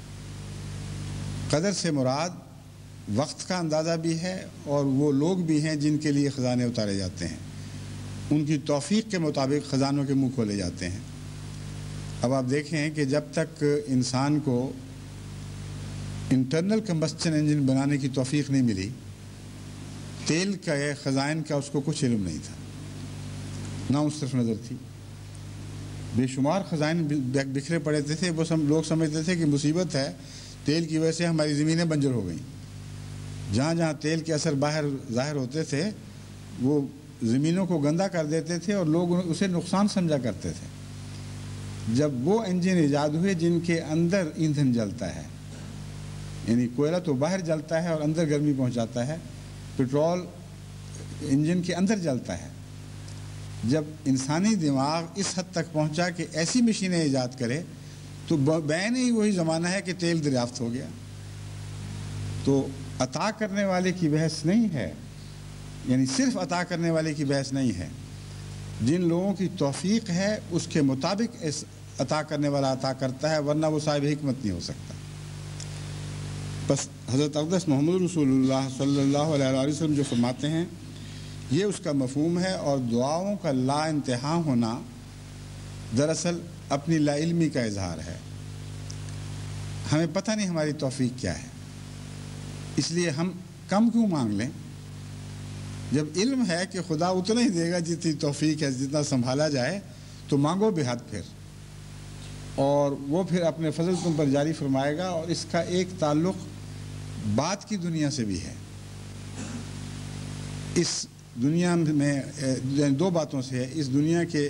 قدر سے مراد وقت کا اندازہ بھی ہے اور وہ لوگ بھی ہیں جن کے لیے خزانے اتارے جاتے ہیں، ان کی توفیق کے مطابق خزانوں کے منہ کھولے جاتے ہیں. اب آپ دیکھیں کہ جب تک انسان کو انٹرنل کمبسچن انجن بنانے کی توفیق نہیں ملی، تیل کا خزائن کا اس کو کچھ علم نہیں تھا، نہ اس طرف نظر تھی. بے شمار خزائن بکھرے پڑے تھے. وہ لوگ سمجھتے تھے کہ مصیبت ہے، تیل کی وجہ سے ہماری زمینیں بنجر ہو گئیں. جہاں جہاں تیل کے اثر باہر ظاہر ہوتے تھے وہ زمینوں کو گندا کر دیتے تھے اور لوگ اسے نقصان سمجھا کرتے تھے. جب وہ انجن ایجاد ہوئے جن کے اندر ایندھن جلتا ہے، یعنی کوئلہ تو باہر جلتا ہے اور اندر گرمی پہنچاتا ہے، پٹرول انجن کے اندر جلتا ہے۔ جب انسانی دماغ اس حد تک پہنچا کہ ایسی مشینیں ایجاد کرے تو بین ہی وہی زمانہ ہے کہ تیل دریافت ہو گیا۔ تو عطا کرنے والے کی بحث نہیں ہے، یعنی صرف عطا کرنے والے کی بحث نہیں ہے، جن لوگوں کی توفیق ہے اس کے مطابق اس عطا کرنے والا عطا کرتا ہے، ورنہ وہ صاحب حکمت نہیں ہو سکتا۔ بس حضرت اقدس محمد رسول اللہ صلی اللہ علیہ وسلم جو فرماتے ہیں یہ اس کا مفہوم ہے، اور دعاؤں کا لا انتہا ہونا دراصل اپنی لا علمی کا اظہار ہے۔ ہمیں پتہ نہیں ہماری توفیق کیا ہے، اس لیے ہم کم کیوں مانگ لیں جب علم ہے کہ خدا اتنا ہی دے گا جتنی توفیق ہے، جتنا سنبھالا جائے، تو مانگو بے حد پھر، اور وہ پھر اپنے فضل تم پر جاری فرمائے گا۔ اور اس کا ایک تعلق بعد کی دنیا سے بھی ہے۔ اس دنیا میں دو باتوں سے ہے، اس دنیا کے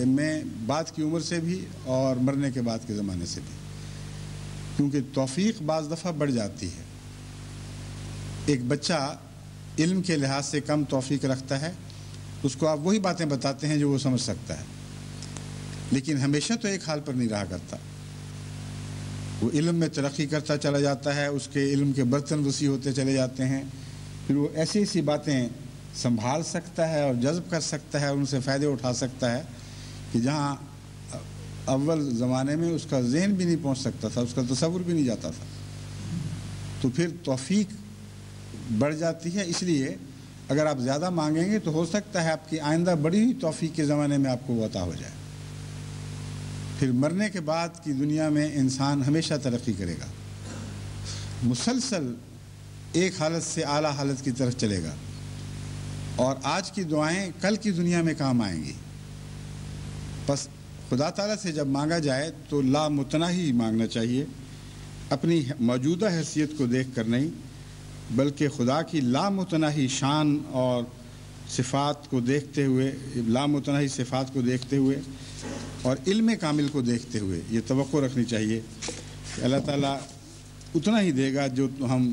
میں بعد کی عمر سے بھی اور مرنے کے بعد کے زمانے سے بھی، کیونکہ توفیق بعض دفعہ بڑھ جاتی ہے۔ ایک بچہ علم کے لحاظ سے کم توفیق رکھتا ہے، اس کو آپ وہی باتیں بتاتے ہیں جو وہ سمجھ سکتا ہے، لیکن ہمیشہ تو ایک حال پر نہیں رہا کرتا، وہ علم میں ترقی کرتا چلا جاتا ہے، اس کے علم کے برتن وسیع ہوتے چلے جاتے ہیں، پھر وہ ایسی ایسی باتیں سنبھال سکتا ہے اور جذب کر سکتا ہے، ان سے فائدے اٹھا سکتا ہے کہ جہاں اول زمانے میں اس کا ذہن بھی نہیں پہنچ سکتا تھا، اس کا تصور بھی نہیں جاتا تھا۔ تو پھر توفیق بڑھ جاتی ہے۔ اس لیے اگر آپ زیادہ مانگیں گے تو ہو سکتا ہے آپ کی آئندہ بڑی ہوئی توفیق کے زمانے میں آپ کو وہ عطا ہو جائے۔ پھر مرنے کے بعد کی دنیا میں انسان ہمیشہ ترقی کرے گا، مسلسل ایک حالت سے اعلیٰ حالت کی طرف چلے گا، اور آج کی دعائیں کل کی دنیا میں کام آئیں گی۔ بس خدا تعالیٰ سے جب مانگا جائے تو لامتناہی مانگنا چاہیے، اپنی موجودہ حیثیت کو دیکھ کر نہیں، بلکہ خدا کی لامتناہی شان اور صفات کو دیکھتے ہوئے، لامتناہی صفات کو دیکھتے ہوئے اور علم کامل کو دیکھتے ہوئے یہ توقع رکھنی چاہیے کہ اللہ تعالیٰ اتنا ہی دے گا جو ہم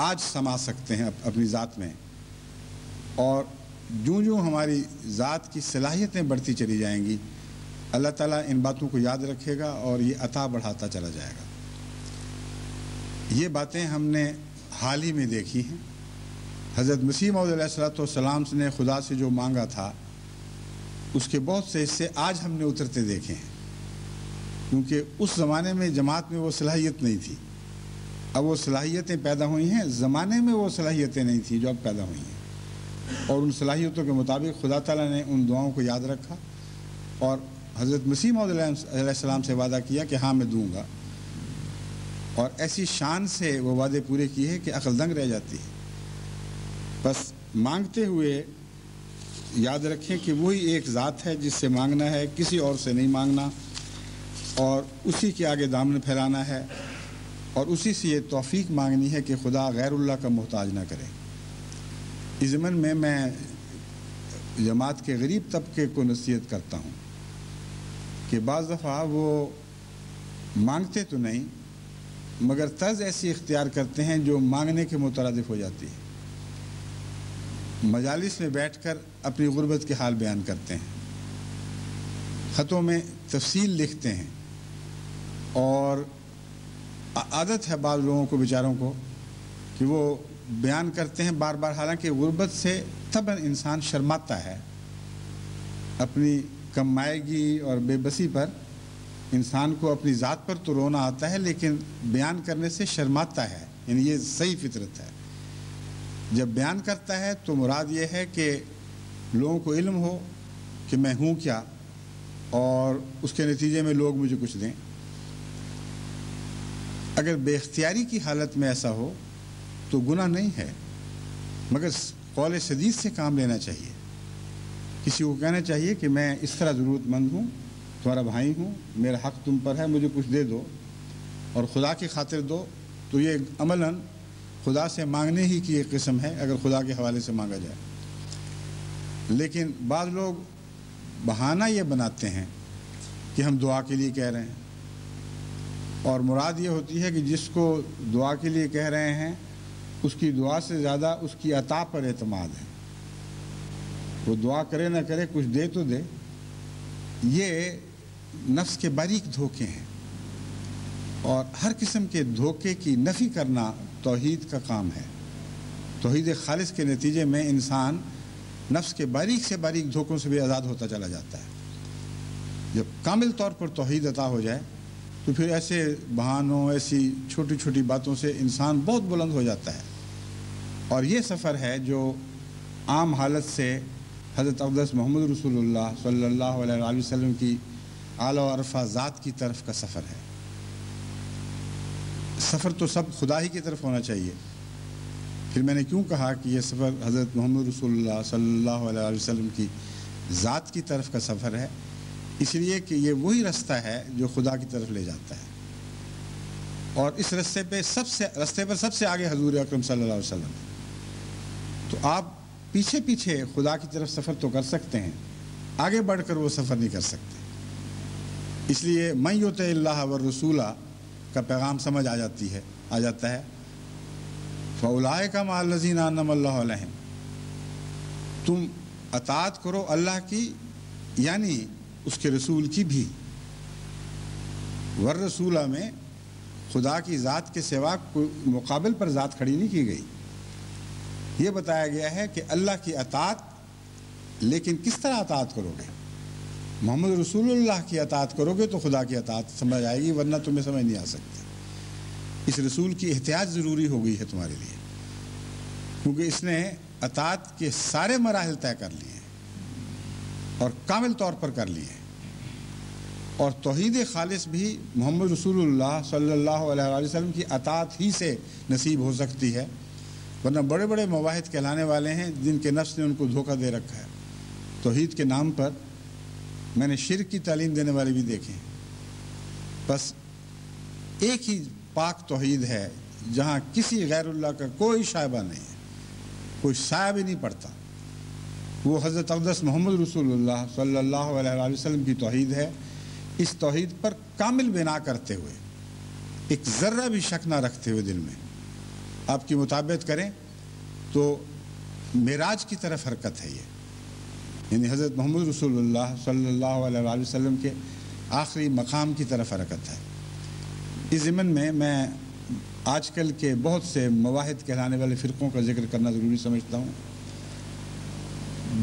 آج سما سکتے ہیں اپنی ذات میں، اور جوں ہماری ذات کی صلاحیتیں بڑھتی چلی جائیں گی اللہ تعالیٰ ان باتوں کو یاد رکھے گا اور یہ عطا بڑھاتا چلا جائے گا۔ یہ باتیں ہم نے حال ہی میں دیکھی ہیں۔ حضرت مسیح موعود علیہ السلام نے خدا سے جو مانگا تھا اس کے بہت سے حصے آج ہم نے اترتے دیکھے ہیں، کیونکہ اس زمانے میں جماعت میں وہ صلاحیت نہیں تھی، اب وہ صلاحیتیں پیدا ہوئی ہیں، زمانے میں وہ صلاحیتیں نہیں تھیں جو اب پیدا ہوئی ہیں، اور ان صلاحیتوں کے مطابق خدا تعالیٰ نے ان دعاؤں کو یاد رکھا اور حضرت مسیح موعود علیہ السلام سے وعدہ کیا کہ ہاں میں دوں گا، اور ایسی شان سے وہ وعدے پورے کیے کہ عقل دنگ رہ جاتی ہے۔ بس مانگتے ہوئے یاد رکھیں کہ وہی ایک ذات ہے جس سے مانگنا ہے، کسی اور سے نہیں مانگنا، اور اسی کے آگے دامن پھیلانا ہے، اور اسی سے یہ توفیق مانگنی ہے کہ خدا غیر اللہ کا محتاج نہ کرے۔ اس ضمن میں جماعت کے غریب طبقے کو نصیحت کرتا ہوں کہ بعض دفعہ وہ مانگتے تو نہیں مگر طرز ایسی اختیار کرتے ہیں جو مانگنے کے مترادف ہو جاتی ہے۔ مجالس میں بیٹھ کر اپنی غربت کے حال بیان کرتے ہیں، خطوں میں تفصیل لکھتے ہیں، اور عادت ہے بعض لوگوں کو بیچاروں کو کہ وہ بیان کرتے ہیں بار بار، حالانکہ غربت سے طبعاً انسان شرماتا ہے، اپنی کم مائیگی اور بے بسی پر انسان کو اپنی ذات پر تو رونا آتا ہے لیکن بیان کرنے سے شرماتا ہے، یعنی یہ صحیح فطرت ہے۔ جب بیان کرتا ہے تو مراد یہ ہے کہ لوگوں کو علم ہو کہ میں ہوں کیا، اور اس کے نتیجے میں لوگ مجھے کچھ دیں۔ اگر بے اختیاری کی حالت میں ایسا ہو تو گناہ نہیں ہے، مگر قول سدید سے کام لینا چاہیے۔ کسی کو کہنا چاہیے کہ میں اس طرح ضرورت مند ہوں، تمہارا بھائی ہوں، میرا حق تم پر ہے، مجھے کچھ دے دو اور خدا کی خاطر دو، تو یہ عملاً خدا سے مانگنے ہی کی ایک قسم ہے اگر خدا کے حوالے سے مانگا جائے۔ لیکن بعض لوگ بہانہ یہ بناتے ہیں کہ ہم دعا کے لیے کہہ رہے ہیں، اور مراد یہ ہوتی ہے کہ جس کو دعا کے لیے کہہ رہے ہیں اس کی دعا سے زیادہ اس کی عطا پر اعتماد ہے. وہ دعا کرے نہ کرے کچھ دے تو دے. یہ نفس کے باریک دھوکے ہیں، اور ہر قسم کے دھوکے کی نفی کرنا توحید کا کام ہے. توحید خالص کے نتیجے میں انسان نفس کے باریک سے باریک دھوکوں سے بھی آزاد ہوتا چلا جاتا ہے. جب کامل طور پر توحید عطا ہو جائے تو پھر ایسے بہانوں، ایسی چھوٹی چھوٹی باتوں سے انسان بہت بلند ہو جاتا ہے. اور یہ سفر ہے جو عام حالت سے حضرت اقدس محمد رسول اللہ صلی اللہ علیہ وآلہ وسلم کی اعلیٰ و عرفہ ذات کی طرف کا سفر ہے. سفر تو سب خدا ہی کی طرف ہونا چاہیے. پھر میں نے کیوں کہا کہ یہ سفر حضرت محمد رسول اللہ صلی اللہ علیہ وآلہ وسلم کی ذات کی طرف کا سفر ہے؟ اس لیے کہ یہ وہی رستہ ہے جو خدا کی طرف لے جاتا ہے. اور اس رستے پر سب سے آگے حضور اکرم صلی اللہ علیہ وسلم ہے. تو آپ پیچھے پیچھے خدا کی طرف سفر تو کر سکتے ہیں، آگے بڑھ کر وہ سفر نہیں کر سکتے. اس لیے من یطع اللہ والرسول کا پیغام سمجھ آ جاتا ہے. فاولئک مع الذین انعم اللہ علیہم. تم اطاعت کرو اللہ کی، یعنی اس کے رسول کی بھی. والرسول میں خدا کی ذات کے سوا کوئی مقابل پر ذات کھڑی نہیں کی گئی. یہ بتایا گیا ہے کہ اللہ کی اطاعت، لیکن کس طرح اطاعت کرو گے؟ محمد رسول اللہ کی اطاعت کرو گے تو خدا کی اطاعت سمجھ آئے گی، ورنہ تمہیں سمجھ نہیں آ سکتی. اس رسول کی احتیاط ضروری ہو گئی ہے تمہارے لیے، کیونکہ اس نے اطاعت کے سارے مراحل طے کر لیے ہیں اور کامل طور پر کر لیے ہیں. اور توحید خالص بھی محمد رسول اللہ صلی اللہ علیہ وآلہ وسلم کی اطاعت ہی سے نصیب ہو سکتی ہے، ورنہ بڑے بڑے مواحد کہلانے والے ہیں جن کے نفس نے ان کو دھوکہ دے رکھا ہے. توحید کے نام پر میں نے شرک کی تعلیم دینے والے بھی دیکھے ہیں. بس ایک ہی پاک توحید ہے جہاں کسی غیر اللہ کا کوئی شائبہ نہیں ہے، کوئی سایہ بھی نہیں پڑتا. وہ حضرت اقدس محمد رسول اللہ صلی اللہ علیہ وآلہ وسلم کی توحید ہے. اس توحید پر کامل بنا کرتے ہوئے، ایک ذرہ بھی شک نہ رکھتے ہوئے دل میں آپ کی مطابقت کریں تو معراج کی طرف حرکت ہے. یہ یعنی حضرت محمد رسول اللہ صلی اللہ علیہ وآلہ وسلم کے آخری مقام کی طرف حرکت ہے. اس ضمن میں آج کل کے بہت سے مواحد کہلانے والے فرقوں کا ذکر کرنا ضروری سمجھتا ہوں.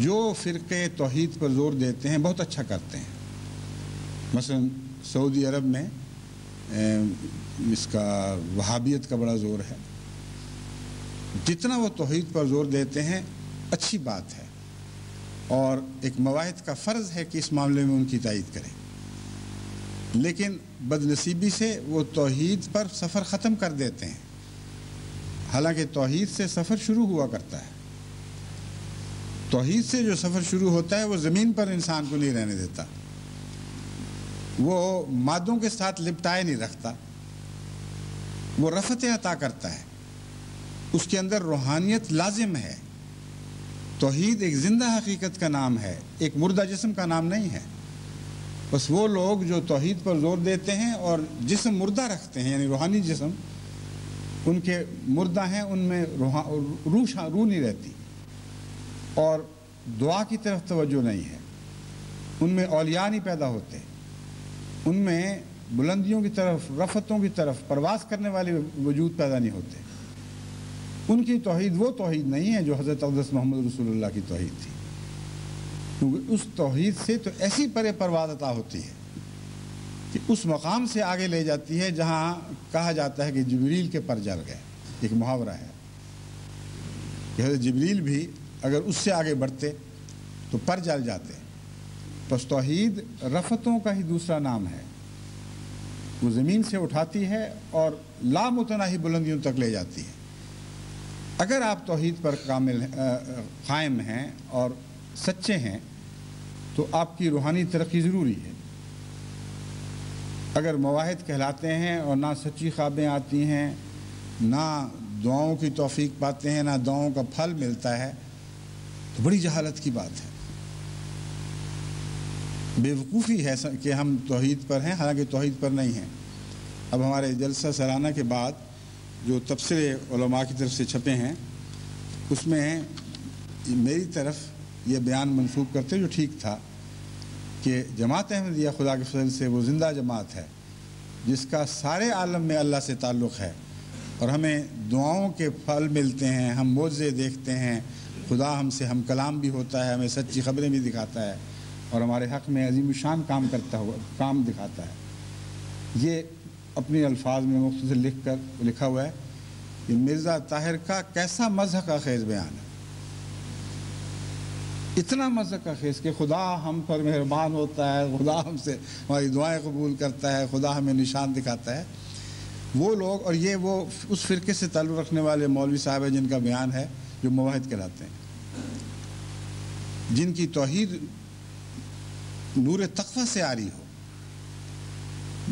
جو فرقے توحید پر زور دیتے ہیں بہت اچھا کرتے ہیں. مثلا سعودی عرب میں اس کا وہابیت کا بڑا زور ہے. جتنا وہ توحید پر زور دیتے ہیں اچھی بات ہے، اور ایک مواحد کا فرض ہے کہ اس معاملے میں ان کی تائید کریں. لیکن بدنصیبی سے وہ توحید پر سفر ختم کر دیتے ہیں، حالانکہ توحید سے سفر شروع ہوا کرتا ہے. توحید سے جو سفر شروع ہوتا ہے وہ زمین پر انسان کو نہیں رہنے دیتا، وہ مادوں کے ساتھ لپٹائے نہیں رکھتا، وہ رفعت عطا کرتا ہے. اس کے اندر روحانیت لازم ہے. توحید ایک زندہ حقیقت کا نام ہے، ایک مردہ جسم کا نام نہیں ہے. بس وہ لوگ جو توحید پر زور دیتے ہیں اور جسم مردہ رکھتے ہیں، یعنی روحانی جسم ان کے مردہ ہیں، ان میں روح نہیں رہتی، اور دعا کی طرف توجہ نہیں ہے، ان میں اولیاء نہیں پیدا ہوتے، ان میں بلندیوں کی طرف، رفتوں کی طرف پرواز کرنے والے وجود پیدا نہیں ہوتے. ان کی توحید وہ توحید نہیں ہے جو حضرت اقدس محمد رسول اللہ کی توحید تھی، کیونکہ اس توحید سے تو ایسی پرواز عطا ہوتی ہے کہ اس مقام سے آگے لے جاتی ہے جہاں کہا جاتا ہے کہ جبریل کے پر جل گئے. ایک محاورہ ہے کہ حضرت جبریل بھی اگر اس سے آگے بڑھتے تو پر جل جاتے. پس توحید رفتوں کا ہی دوسرا نام ہے. وہ زمین سے اٹھاتی ہے اور لامتناہی بلندیوں تک لے جاتی ہے. اگر آپ توحید پر قائم ہیں اور سچے ہیں تو آپ کی روحانی ترقی ضروری ہے. اگر مواحد کہلاتے ہیں اور نہ سچی خوابیں آتی ہیں، نہ دعاؤں کی توفیق پاتے ہیں، نہ دعاؤں کا پھل ملتا ہے، تو بڑی جہالت کی بات ہے، بے وقوفی ہے کہ ہم توحید پر ہیں حالانکہ توحید پر نہیں ہیں. اب ہمارے جلسہ سالانہ کے بعد جو تبصرے علماء کی طرف سے چھپے ہیں اس میں میری طرف یہ بیان منسوب کرتے جو ٹھیک تھا کہ جماعت احمدیہ خدا کے فضل سے وہ زندہ جماعت ہے جس کا سارے عالم میں اللہ سے تعلق ہے، اور ہمیں دعاؤں کے پھل ملتے ہیں، ہم معجزے دیکھتے ہیں، خدا ہم سے ہم کلام بھی ہوتا ہے، ہمیں سچی خبریں بھی دکھاتا ہے اور ہمارے حق میں عظیم الشان کام دکھاتا ہے۔ یہ اپنے الفاظ میں مختصر لکھا ہوا ہے کہ مرزا طاہر کا کیسا مضحک کا خیز بیان ہے، اتنا مضحک کا خیز کہ خدا ہم پر مہربان ہوتا ہے، خدا ہم سے ہماری دعائیں قبول کرتا ہے، خدا ہمیں نشان دکھاتا ہے۔ وہ لوگ، اور یہ وہ اس فرقے سے تعلق رکھنے والے مولوی صاحب ہیں جن کا بیان ہے جو موحد کہلاتے ہیں، جن کی توحید نور تقوی سے آ رہی ہو،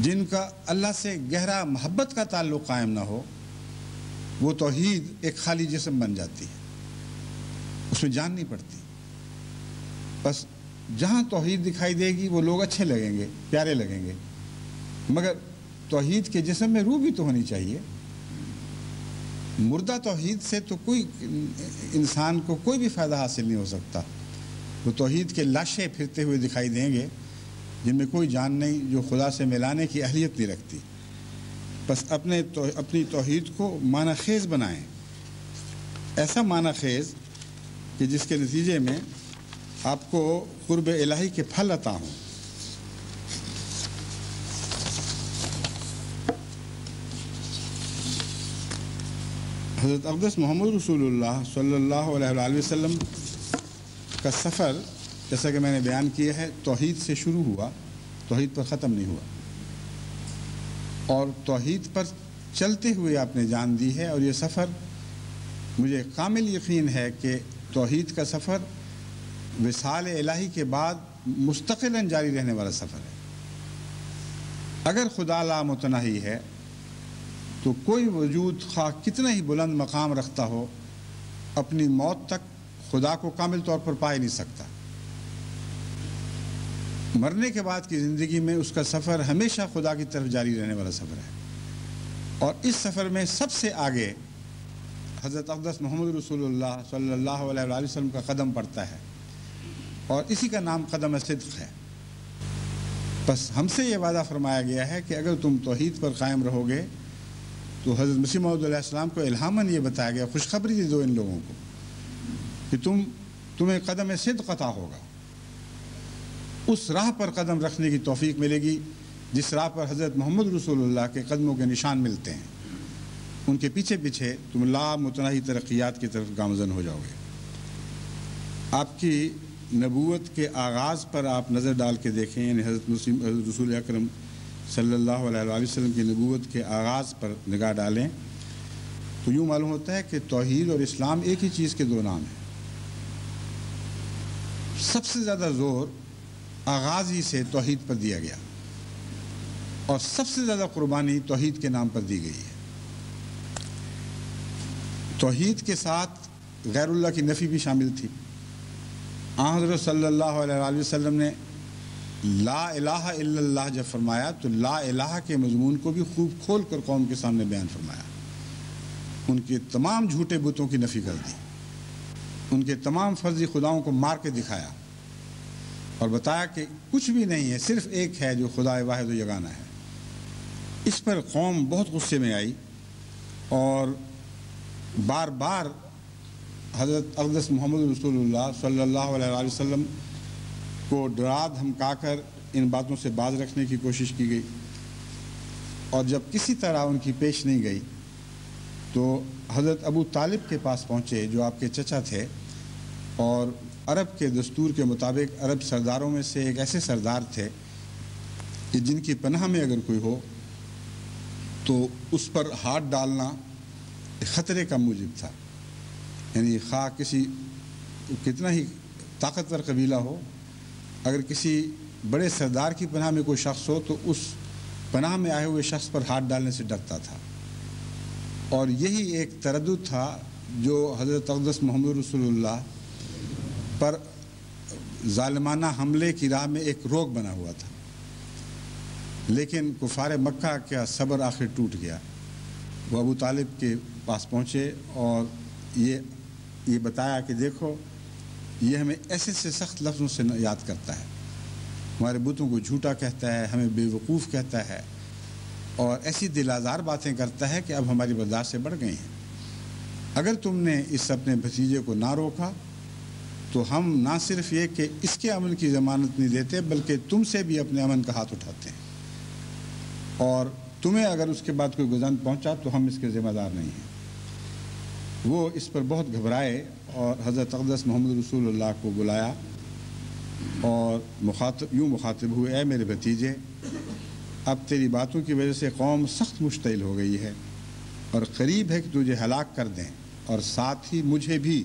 جن کا اللہ سے گہرا محبت کا تعلق قائم نہ ہو، وہ توحید ایک خالی جسم بن جاتی ہے، اس میں جان نہیں پڑتی۔ بس جہاں توحید دکھائی دے گی وہ لوگ اچھے لگیں گے، پیارے لگیں گے، مگر توحید کے جسم میں روح بھی تو ہونی چاہیے۔ مردہ توحید سے تو کوئی انسان کو کوئی بھی فائدہ حاصل نہیں ہو سکتا۔ وہ توحید کے لاشیں پھرتے ہوئے دکھائی دیں گے جن میں کوئی جان نہیں، جو خدا سے ملانے کی اہلیت نہیں رکھتی۔ بس اپنی توحید کو معنی خیز بنائیں، ایسا معنی خیز کہ جس کے نتیجے میں آپ کو قرب الہی کے پھل عطا ہوں۔ حضرت اقدس محمد رسول اللہ صلی اللہ علیہ وآلہ وسلم کا سفر، جیسا کہ میں نے بیان کیا ہے، توحید سے شروع ہوا، توحید پر ختم نہیں ہوا، اور توحید پر چلتے ہوئے آپ نے جان دی ہے۔ اور یہ سفر مجھے کامل یقین ہے کہ توحید کا سفر وصال الہی کے بعد مستقلاً جاری رہنے والا سفر ہے۔ اگر خدا لا متناہی ہے تو کوئی وجود خواہ کتنا ہی بلند مقام رکھتا ہو، اپنی موت تک خدا کو کامل طور پر پا ہی نہیں سکتا۔ مرنے کے بعد کی زندگی میں اس کا سفر ہمیشہ خدا کی طرف جاری رہنے والا سفر ہے، اور اس سفر میں سب سے آگے حضرت اقدس محمد رسول اللہ صلی اللہ علیہ وآلہ وسلم کا قدم پڑتا ہے، اور اسی کا نام قدم صدق ہے۔ بس ہم سے یہ وعدہ فرمایا گیا ہے کہ اگر تم توحید پر قائم رہو گے تو حضرت مسیح موعود علیہ السلام کو الہاماً یہ بتایا گیا، خوشخبری دی دو ان لوگوں کو کہ تمہیں قدم صدق عطا ہوگا، اس راہ پر قدم رکھنے کی توفیق ملے گی جس راہ پر حضرت محمد رسول اللہ کے قدموں کے نشان ملتے ہیں۔ ان کے پیچھے پیچھے تم لامتناہی ترقیات کی طرف گامزن ہو جاؤ گے۔ آپ کی نبوت کے آغاز پر آپ نظر ڈال کے دیکھیں، یعنی حضرت رسول اکرم صلی اللہ علیہ وآلہ وسلم کی نبوت کے آغاز پر نگاہ ڈالیں تو یوں معلوم ہوتا ہے کہ توحید اور اسلام ایک ہی چیز کے دو نام ہیں۔ سب سے زیادہ زور آغاز ہی سے توحید پر دیا گیا، اور سب سے زیادہ قربانی توحید کے نام پر دی گئی ہے۔ توحید کے ساتھ غیر اللہ کی نفی بھی شامل تھی۔ حضرت صلی اللہ علیہ وآلہ وسلم نے لا الہ الا اللہ جب فرمایا تو لا الہ کے مضمون کو بھی خوب کھول کر قوم کے سامنے بیان فرمایا۔ ان کے تمام جھوٹے بتوں کی نفی کر دی، ان کے تمام فرضی خداؤں کو مار کے دکھایا، اور بتایا کہ کچھ بھی نہیں ہے، صرف ایک ہے جو خدا واحد و یگانہ ہے۔ اس پر قوم بہت غصے میں آئی، اور بار بار حضرت اقدس محمد رسول اللہ صلی اللہ علیہ وآلہ وسلم کو ڈرا دھمکا کر ان باتوں سے باز رکھنے کی کوشش کی گئی، اور جب کسی طرح ان کی پیش نہیں گئی تو حضرت ابو طالب کے پاس پہنچے جو آپ کے چچا تھے، اور عرب کے دستور کے مطابق عرب سرداروں میں سے ایک ایسے سردار تھے کہ جن کی پناہ میں اگر کوئی ہو تو اس پر ہاتھ ڈالنا خطرے کا موجب تھا، یعنی خواہ کسی کتنا ہی طاقتور قبیلہ ہو، اگر کسی بڑے سردار کی پناہ میں کوئی شخص ہو تو اس پناہ میں آئے ہوئے شخص پر ہاتھ ڈالنے سے ڈرتا تھا۔ اور یہی ایک تردد تھا جو حضرت اقدس محمد رسول اللہ پر ظالمانہ حملے کی راہ میں ایک روک بنا ہوا تھا۔ لیکن کفار مکہ کا صبر آخر ٹوٹ گیا. وہ ابو طالب کے پاس پہنچے اور یہ بتایا کہ دیکھو یہ ہمیں ایسے سے سخت لفظوں سے یاد کرتا ہے، ہمارے بتوں کو جھوٹا کہتا ہے، ہمیں بے وقوف کہتا ہے اور ایسی دل آزار باتیں کرتا ہے کہ اب ہماری برداشت سے بڑھ گئی ہیں. اگر تم نے اس اپنے بھتیجے کو نہ روکا تو ہم نہ صرف یہ کہ اس کے امن کی ضمانت نہیں دیتے بلکہ تم سے بھی اپنے امن کا ہاتھ اٹھاتے ہیں، اور تمہیں اگر اس کے بعد کوئی گزند پہنچا تو ہم اس کے ذمہ دار نہیں ہیں. وہ اس پر بہت گھبرائے اور حضرت اقدس محمد رسول اللہ کو بلایا اور مخاطب ہوئے، اے میرے بھتیجے، اب تیری باتوں کی وجہ سے قوم سخت مشتعل ہو گئی ہے اور قریب ہے کہ تجھے ہلاک کر دیں، اور ساتھ ہی مجھے بھی.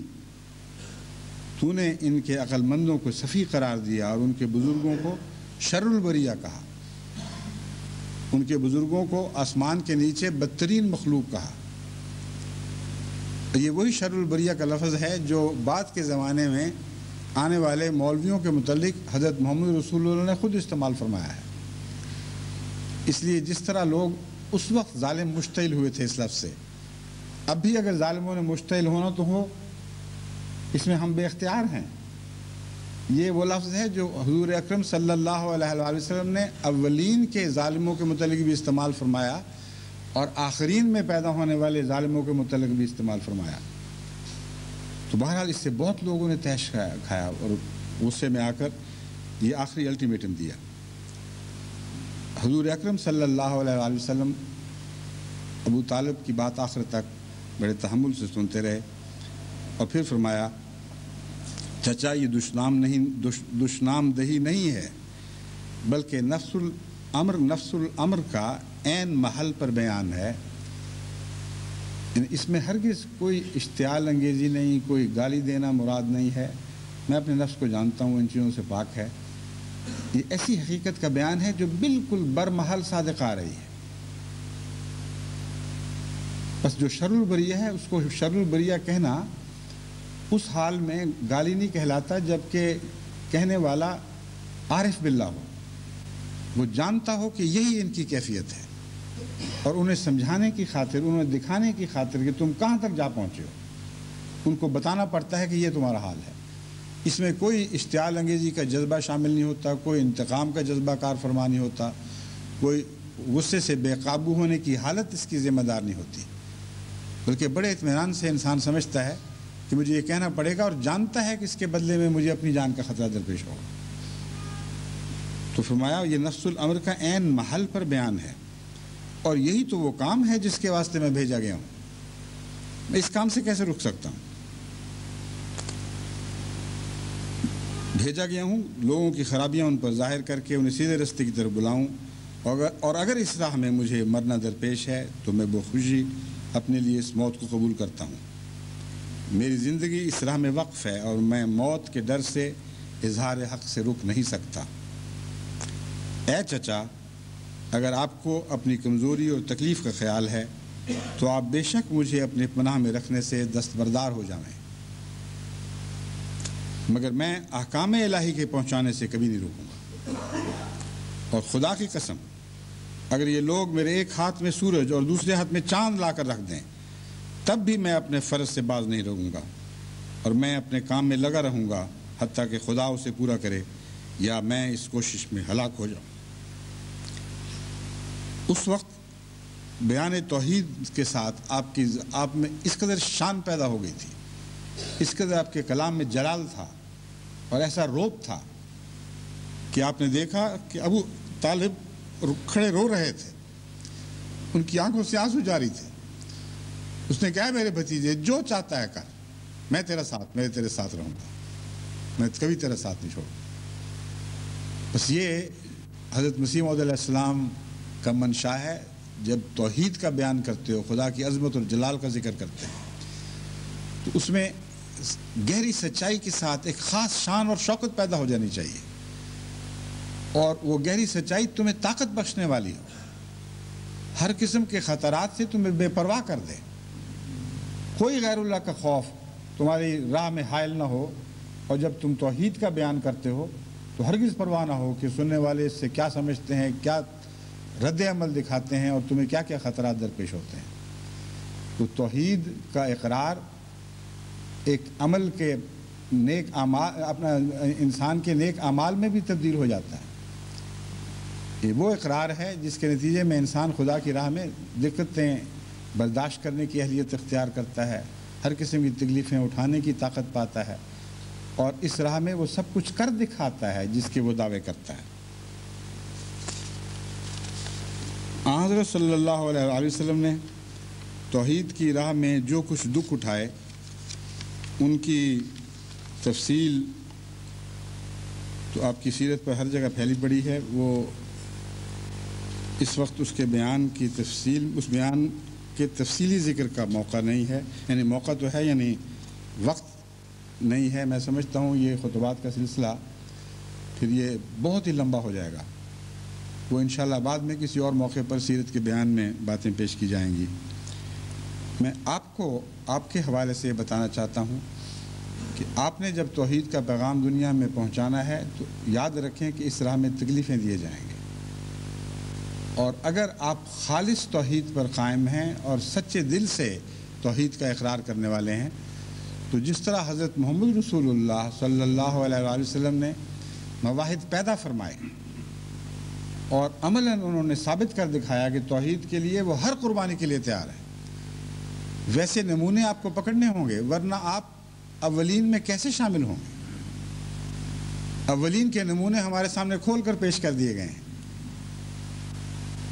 تو نے ان کے عقل مندوں کو سفیہ قرار دیا اور ان کے بزرگوں کو شر البریہ کہا، ان کے بزرگوں کو آسمان کے نیچے بدترین مخلوق کہا. یہ وہی شر البریہ کا لفظ ہے جو بعد کے زمانے میں آنے والے مولویوں کے متعلق حضرت محمد رسول اللہ نے خود استعمال فرمایا ہے. اس لیے جس طرح لوگ اس وقت ظالم مشتعل ہوئے تھے اس لفظ سے، اب بھی اگر ظالموں نے مشتعل ہونا تو ہو، اس میں ہم بے اختیار ہیں. یہ وہ لفظ ہے جو حضور اکرم صلی اللہ علیہ وآلہ وسلم نے اولین کے ظالموں کے متعلق بھی استعمال فرمایا اور آخرین میں پیدا ہونے والے ظالموں کے متعلق بھی استعمال فرمایا. تو بہرحال اس سے بہت لوگوں نے تیش کھایا اور غصے میں آ کر یہ آخری الٹیمیٹم دیا. حضور اکرم صلی اللہ علیہ وآلہ وسلم ابو طالب کی بات آخر تک بڑے تحمل سے سنتے رہے اور پھر فرمایا، چچا یہ دشنام دہی نہیں ہے بلکہ نفس الامر کا عین محل پر بیان ہے. اس میں ہرگز کوئی اشتعال انگیزی نہیں، کوئی گالی دینا مراد نہیں ہے. میں اپنے نفس کو جانتا ہوں، ان چیزوں سے پاک ہے. یہ ایسی حقیقت کا بیان ہے جو بالکل برمحل صادق آ رہی ہے. بس جو شر البریہ ہے اس کو شر البریہ کہنا اس حال میں گالی نہیں کہلاتا جبکہ کہنے والا عارف باللہ ہو، وہ جانتا ہو کہ یہی ان کی کیفیت ہے، اور انہیں سمجھانے کی خاطر، انہیں دکھانے کی خاطر کہ تم کہاں تک جا پہنچے ہو، ان کو بتانا پڑتا ہے کہ یہ تمہارا حال ہے. اس میں کوئی اشتعال انگیزی کا جذبہ شامل نہیں ہوتا، کوئی انتقام کا جذبہ کار فرما نہیں ہوتا، کوئی غصے سے بے قابو ہونے کی حالت اس کی ذمہ دار نہیں ہوتی، بلکہ بڑے اطمینان سے انسان سمجھتا ہے کہ مجھے یہ کہنا پڑے گا اور جانتا ہے کہ اس کے بدلے میں مجھے اپنی جان کا خطرہ درپیش ہوگا. تو فرمایا یہ نفس الامر کا عین محل پر بیان ہے، اور یہی تو وہ کام ہے جس کے واسطے میں بھیجا گیا ہوں. میں اس کام سے کیسے رک سکتا ہوں؟ بھیجا گیا ہوں لوگوں کی خرابیاں ان پر ظاہر کر کے انہیں سیدھے رستے کی طرف بلاؤں، اور اگر اس راہ میں مجھے مرنا درپیش ہے تو میں بخوشی اپنے لیے اس موت کو قبول کرتا ہوں. میری زندگی اس راہ میں وقف ہے اور میں موت کے ڈر سے اظہار حق سے رک نہیں سکتا. اے چچا، اگر آپ کو اپنی کمزوری اور تکلیف کا خیال ہے تو آپ بے شک مجھے اپنے پناہ میں رکھنے سے دستبردار ہو جائیں، مگر میں احکام الہی کے پہنچانے سے کبھی نہیں روکوں گا. اور خدا کی قسم، اگر یہ لوگ میرے ایک ہاتھ میں سورج اور دوسرے ہاتھ میں چاند لا کر رکھ دیں تب بھی میں اپنے فرض سے باز نہیں رہوں گا، اور میں اپنے کام میں لگا رہوں گا حتیٰ کہ خدا اسے پورا کرے یا میں اس کوشش میں ہلاک ہو جاؤں. اس وقت بیان توحید کے ساتھ آپ میں اس قدر شان پیدا ہو گئی تھی، اس قدر آپ کے کلام میں جلال تھا اور ایسا روب تھا کہ آپ نے دیکھا کہ ابو طالب کھڑے رو رہے تھے، ان کی آنکھوں سے آنسو جاری تھے. اس نے کہا میرے بھتیجے جو چاہتا ہے کر، میں تیرے ساتھ رہوں گا، میں کبھی تیرا ساتھ نہیں چھوڑوں. بس یہ حضرت مسیح موعود علیہ السلام کا منشا ہے. جب توحید کا بیان کرتے ہو، خدا کی عظمت اور جلال کا ذکر کرتے ہیں، تو اس میں گہری سچائی کے ساتھ ایک خاص شان اور شوکت پیدا ہو جانی چاہیے، اور وہ گہری سچائی تمہیں طاقت بخشنے والی ہو، ہر قسم کے خطرات سے تمہیں بے پرواہ کر دے. کوئی غیر اللہ کا خوف تمہاری راہ میں حائل نہ ہو، اور جب تم توحید کا بیان کرتے ہو تو ہرگز پرواہ نہ ہو کہ سننے والے اس سے کیا سمجھتے ہیں، کیا رد عمل دکھاتے ہیں اور تمہیں کیا کیا خطرات درپیش ہوتے ہیں۔ تو توحید کا اقرار ایک عمل کے نیک اعمال، اپنا انسان کے نیک اعمال میں بھی تبدیل ہو جاتا ہے۔ یہ وہ اقرار ہے جس کے نتیجے میں انسان خدا کی راہ میں دقتیں برداشت کرنے کی اہلیت اختیار کرتا ہے، ہر قسم کی تکلیفیں اٹھانے کی طاقت پاتا ہے، اور اس راہ میں وہ سب کچھ کر دکھاتا ہے جس کے وہ دعوے کرتا ہے۔ حضرت صلی اللہ علیہ وسلم نے توحید کی راہ میں جو کچھ دکھ اٹھائے ان کی تفصیل تو آپ کی سیرت پر ہر جگہ پھیلی پڑی ہے۔ وہ اس وقت اس کے بیان کی تفصیل، اس بیان کے تفصیلی ذکر کا موقع نہیں ہے، یعنی موقع تو ہے یعنی وقت نہیں ہے۔ میں سمجھتا ہوں یہ خطبات کا سلسلہ پھر یہ بہت ہی لمبا ہو جائے گا، وہ انشاءاللہ بعد میں کسی اور موقع پر سیرت کے بیان میں باتیں پیش کی جائیں گی۔ میں آپ کو آپ کے حوالے سے بتانا چاہتا ہوں کہ آپ نے جب توحید کا پیغام دنیا میں پہنچانا ہے تو یاد رکھیں کہ اس راہ میں تکلیفیں دیے جائیں گے، اور اگر آپ خالص توحید پر قائم ہیں اور سچے دل سے توحید کا اقرار کرنے والے ہیں تو جس طرح حضرت محمد رسول اللہ صلی اللہ علیہ وآلہ وسلم نے مواہد پیدا فرمائے اور عملاً انہوں نے ثابت کر دکھایا کہ توحید کے لیے وہ ہر قربانی کے لیے تیار ہے، ویسے نمونے آپ کو پکڑنے ہوں گے، ورنہ آپ اولین میں کیسے شامل ہوں گے؟ اولین کے نمونے ہمارے سامنے کھول کر پیش کر دیے گئے ہیں،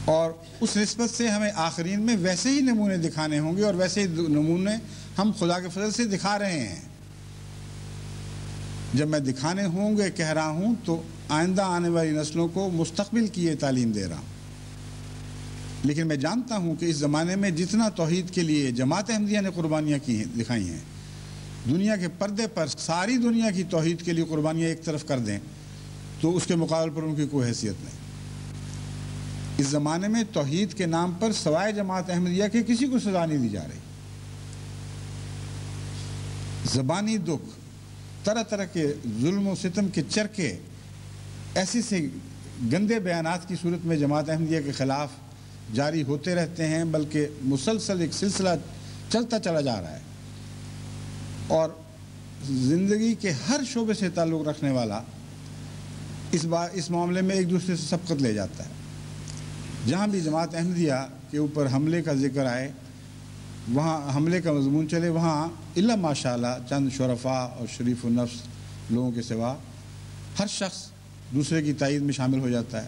اور اس نسبت سے ہمیں آخرین میں ویسے ہی نمونے دکھانے ہوں گے، اور ویسے ہی نمونے ہم خدا کے فضل سے دکھا رہے ہیں۔ جب میں دکھانے ہوں گے کہہ رہا ہوں تو آئندہ آنے والی نسلوں کو مستقبل کی یہ تعلیم دے رہا ہوں، لیکن میں جانتا ہوں کہ اس زمانے میں جتنا توحید کے لیے جماعت احمدیہ نے قربانیاں کی ہیں، دکھائی ہیں، دنیا کے پردے پر ساری دنیا کی توحید کے لیے قربانیاں ایک طرف کر دیں تو اس کے مقابل پر ان کی کوئی حیثیت نہیں۔ اس زمانے میں توحید کے نام پر سوائے جماعت احمدیہ کے کسی کو سزا نہیں دی جا رہی۔ زبانی دکھ، طرح طرح کے ظلم و ستم کے چرکے ایسے سے گندے بیانات کی صورت میں جماعت احمدیہ کے خلاف جاری ہوتے رہتے ہیں، بلکہ مسلسل ایک سلسلہ چلتا چلا جا رہا ہے، اور زندگی کے ہر شعبے سے تعلق رکھنے والا اس معاملے میں ایک دوسرے سے سبقت لے جاتا ہے۔ جہاں بھی جماعت احمدیہ کے اوپر حملے کا ذکر آئے، وہاں حملے کا مضمون چلے، وہاں الا ماشاءاللہ چند شرفاء اور شریف النفس لوگوں کے سوا ہر شخص دوسرے کی تائید میں شامل ہو جاتا ہے۔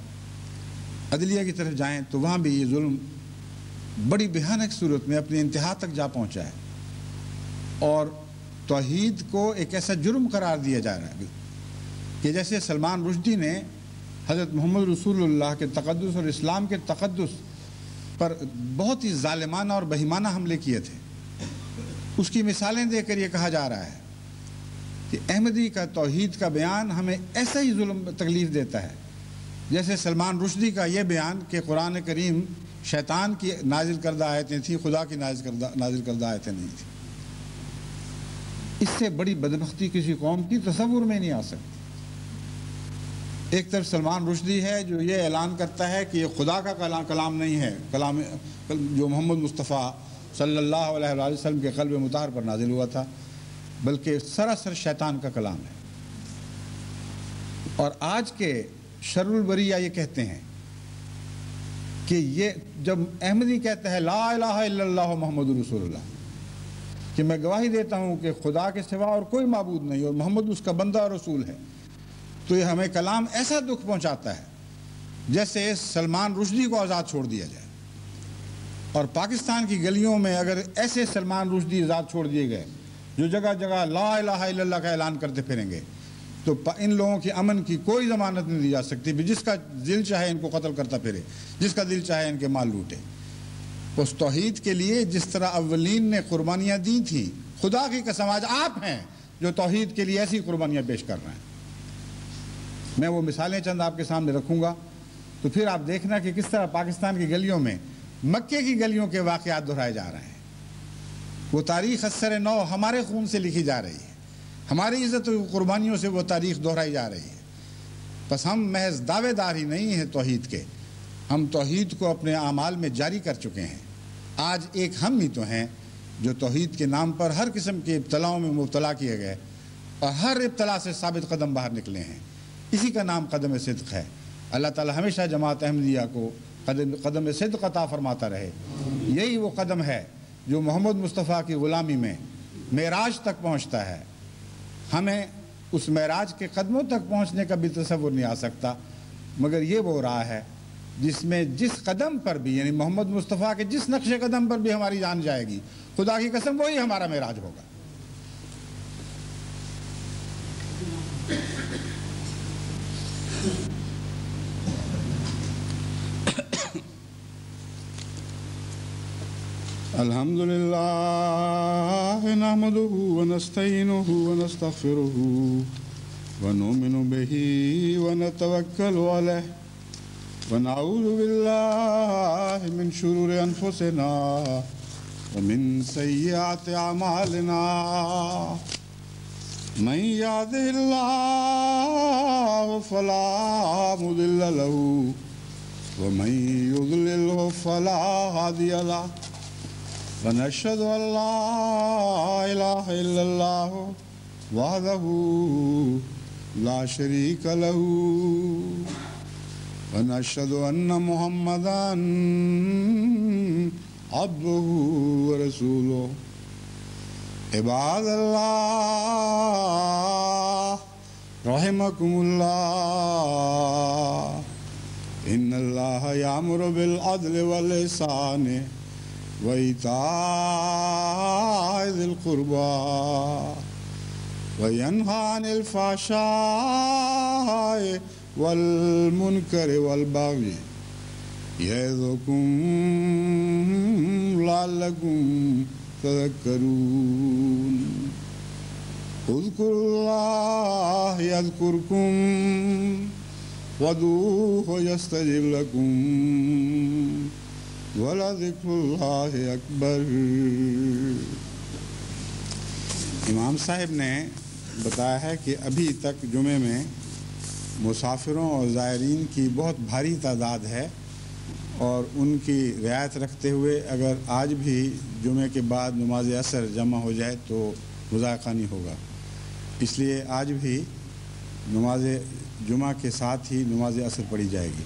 عدلیہ کی طرف جائیں تو وہاں بھی یہ ظلم بڑی بھیانک صورت میں اپنی انتہا تک جا پہنچا ہے، اور توحید کو ایک ایسا جرم قرار دیا جا رہا ہے کہ جیسے سلمان رشدی نے حضرت محمد رسول اللہ کے تقدس اور اسلام کے تقدس پر بہت ہی ظالمانہ اور بہیمانہ حملے کیے تھے، اس کی مثالیں دے کر یہ کہا جا رہا ہے کہ احمدی کا توحید کا بیان ہمیں ایسا ہی ظلم تکلیف دیتا ہے جیسے سلمان رشدی کا یہ بیان کہ قرآن کریم شیطان کی نازل کردہ آیتیں تھیں، خدا کی نازل کردہ آیتیں نہیں تھیں۔ اس سے بڑی بدبختی کسی قوم کی تصور میں نہیں آ سکتی۔ ایک طرف سلمان رشدی ہے جو یہ اعلان کرتا ہے کہ یہ خدا کا کلام نہیں ہے، کلام جو محمد مصطفیٰ صلی اللہ علیہ وآلہ وسلم کے قلب مطہر پر نازل ہوا تھا، بلکہ سراسر شیطان کا کلام ہے۔ اور آج کے شر البریہ یہ کہتے ہیں کہ یہ جب احمدی کہتا ہے لا الہ الا اللہ محمد رسول اللہ، کہ میں گواہی دیتا ہوں کہ خدا کے سوا اور کوئی معبود نہیں اور محمد اس کا بندہ اور رسول ہے، تو یہ ہمیں کلام ایسا دکھ پہنچاتا ہے جیسے سلمان رشدی کو آزاد چھوڑ دیا جائے۔ اور پاکستان کی گلیوں میں اگر ایسے سلمان رشدی آزاد چھوڑ دیے گئے جو جگہ جگہ لا الہ الا اللہ کا اعلان کرتے پھریں گے، تو ان لوگوں کی امن کی کوئی ضمانت نہیں دی جا سکتی، جس کا دل چاہے ان کو قتل کرتا پھرے، جس کا دل چاہے ان کے مال لوٹے۔ اس توحید کے لیے جس طرح اولین نے قربانیاں دی تھیں، خدا کی قسم آج آپ ہیں جو توحید کے لیے ایسی قربانیاں پیش کر رہے ہیں۔ میں وہ مثالیں چند آپ کے سامنے رکھوں گا تو پھر آپ دیکھنا کہ کس طرح پاکستان کی گلیوں میں مکے کی گلیوں کے واقعات دہرائے جا رہے ہیں۔ وہ تاریخ اثر نو ہمارے خون سے لکھی جا رہی ہے، ہماری عزت و قربانیوں سے وہ تاریخ دہرائی جا رہی ہے۔ بس ہم محض دعوے دار ہی نہیں ہیں توحید کے، ہم توحید کو اپنے اعمال میں جاری کر چکے ہیں۔ آج ایک ہم ہی تو ہیں جو توحید کے نام پر ہر قسم کے ابتلاؤں میں مبتلا کیے گئے اور ہر ابتلا سے ثابت قدم باہر نکلے ہیں۔ اسی کا نام قدم صدق ہے۔ اللہ تعالی ہمیشہ جماعت احمدیہ کو قدم صدق عطا فرماتا رہے۔ یہی وہ قدم ہے جو محمد مصطفیٰ کی غلامی میں معراج تک پہنچتا ہے۔ ہمیں اس معراج کے قدموں تک پہنچنے کا بھی تصور نہیں آ سکتا، مگر یہ وہ راہ ہے جس میں جس قدم پر بھی، یعنی محمد مصطفیٰ کے جس نقش قدم پر بھی ہماری جان جائے گی، خدا کی قسم وہی ہمارا معراج ہوگا۔ الحمد لله نحمده ونستعينه ونستغفره ونؤمن به ونتوكل عليه ونعوذ بالله من شرور أنفسنا ومن سيئات أعمالنا من يهده الله فلا مضل له ومن يضلله فلا هادي له ونشهد أن لا إله إلا الله وحده لا شريك له ونشهد أن محمدًا عبده ورسوله عباد الله رحمكم الله إن الله يأمر بالعدل والإحسان وإيتاء ذي القربى وينهى عن الفحشاء والمنكر والبغي يعظكم لعلكم تذكرون اذكروا الله يذكركم وادعوه يستجب لكم وَلَذِكْرُ اللَّهِ أَكْبَرُ۔ امام صاحب نے بتایا ہے کہ ابھی تک جمعے میں مسافروں اور زائرین کی بہت بھاری تعداد ہے، اور ان کی رعایت رکھتے ہوئے اگر آج بھی جمعے کے بعد نماز عصر جمع ہو جائے تو مذائقہ نہیں ہوگا، اس لیے آج بھی نماز جمعہ کے ساتھ ہی نماز عصر پڑھی جائے گی۔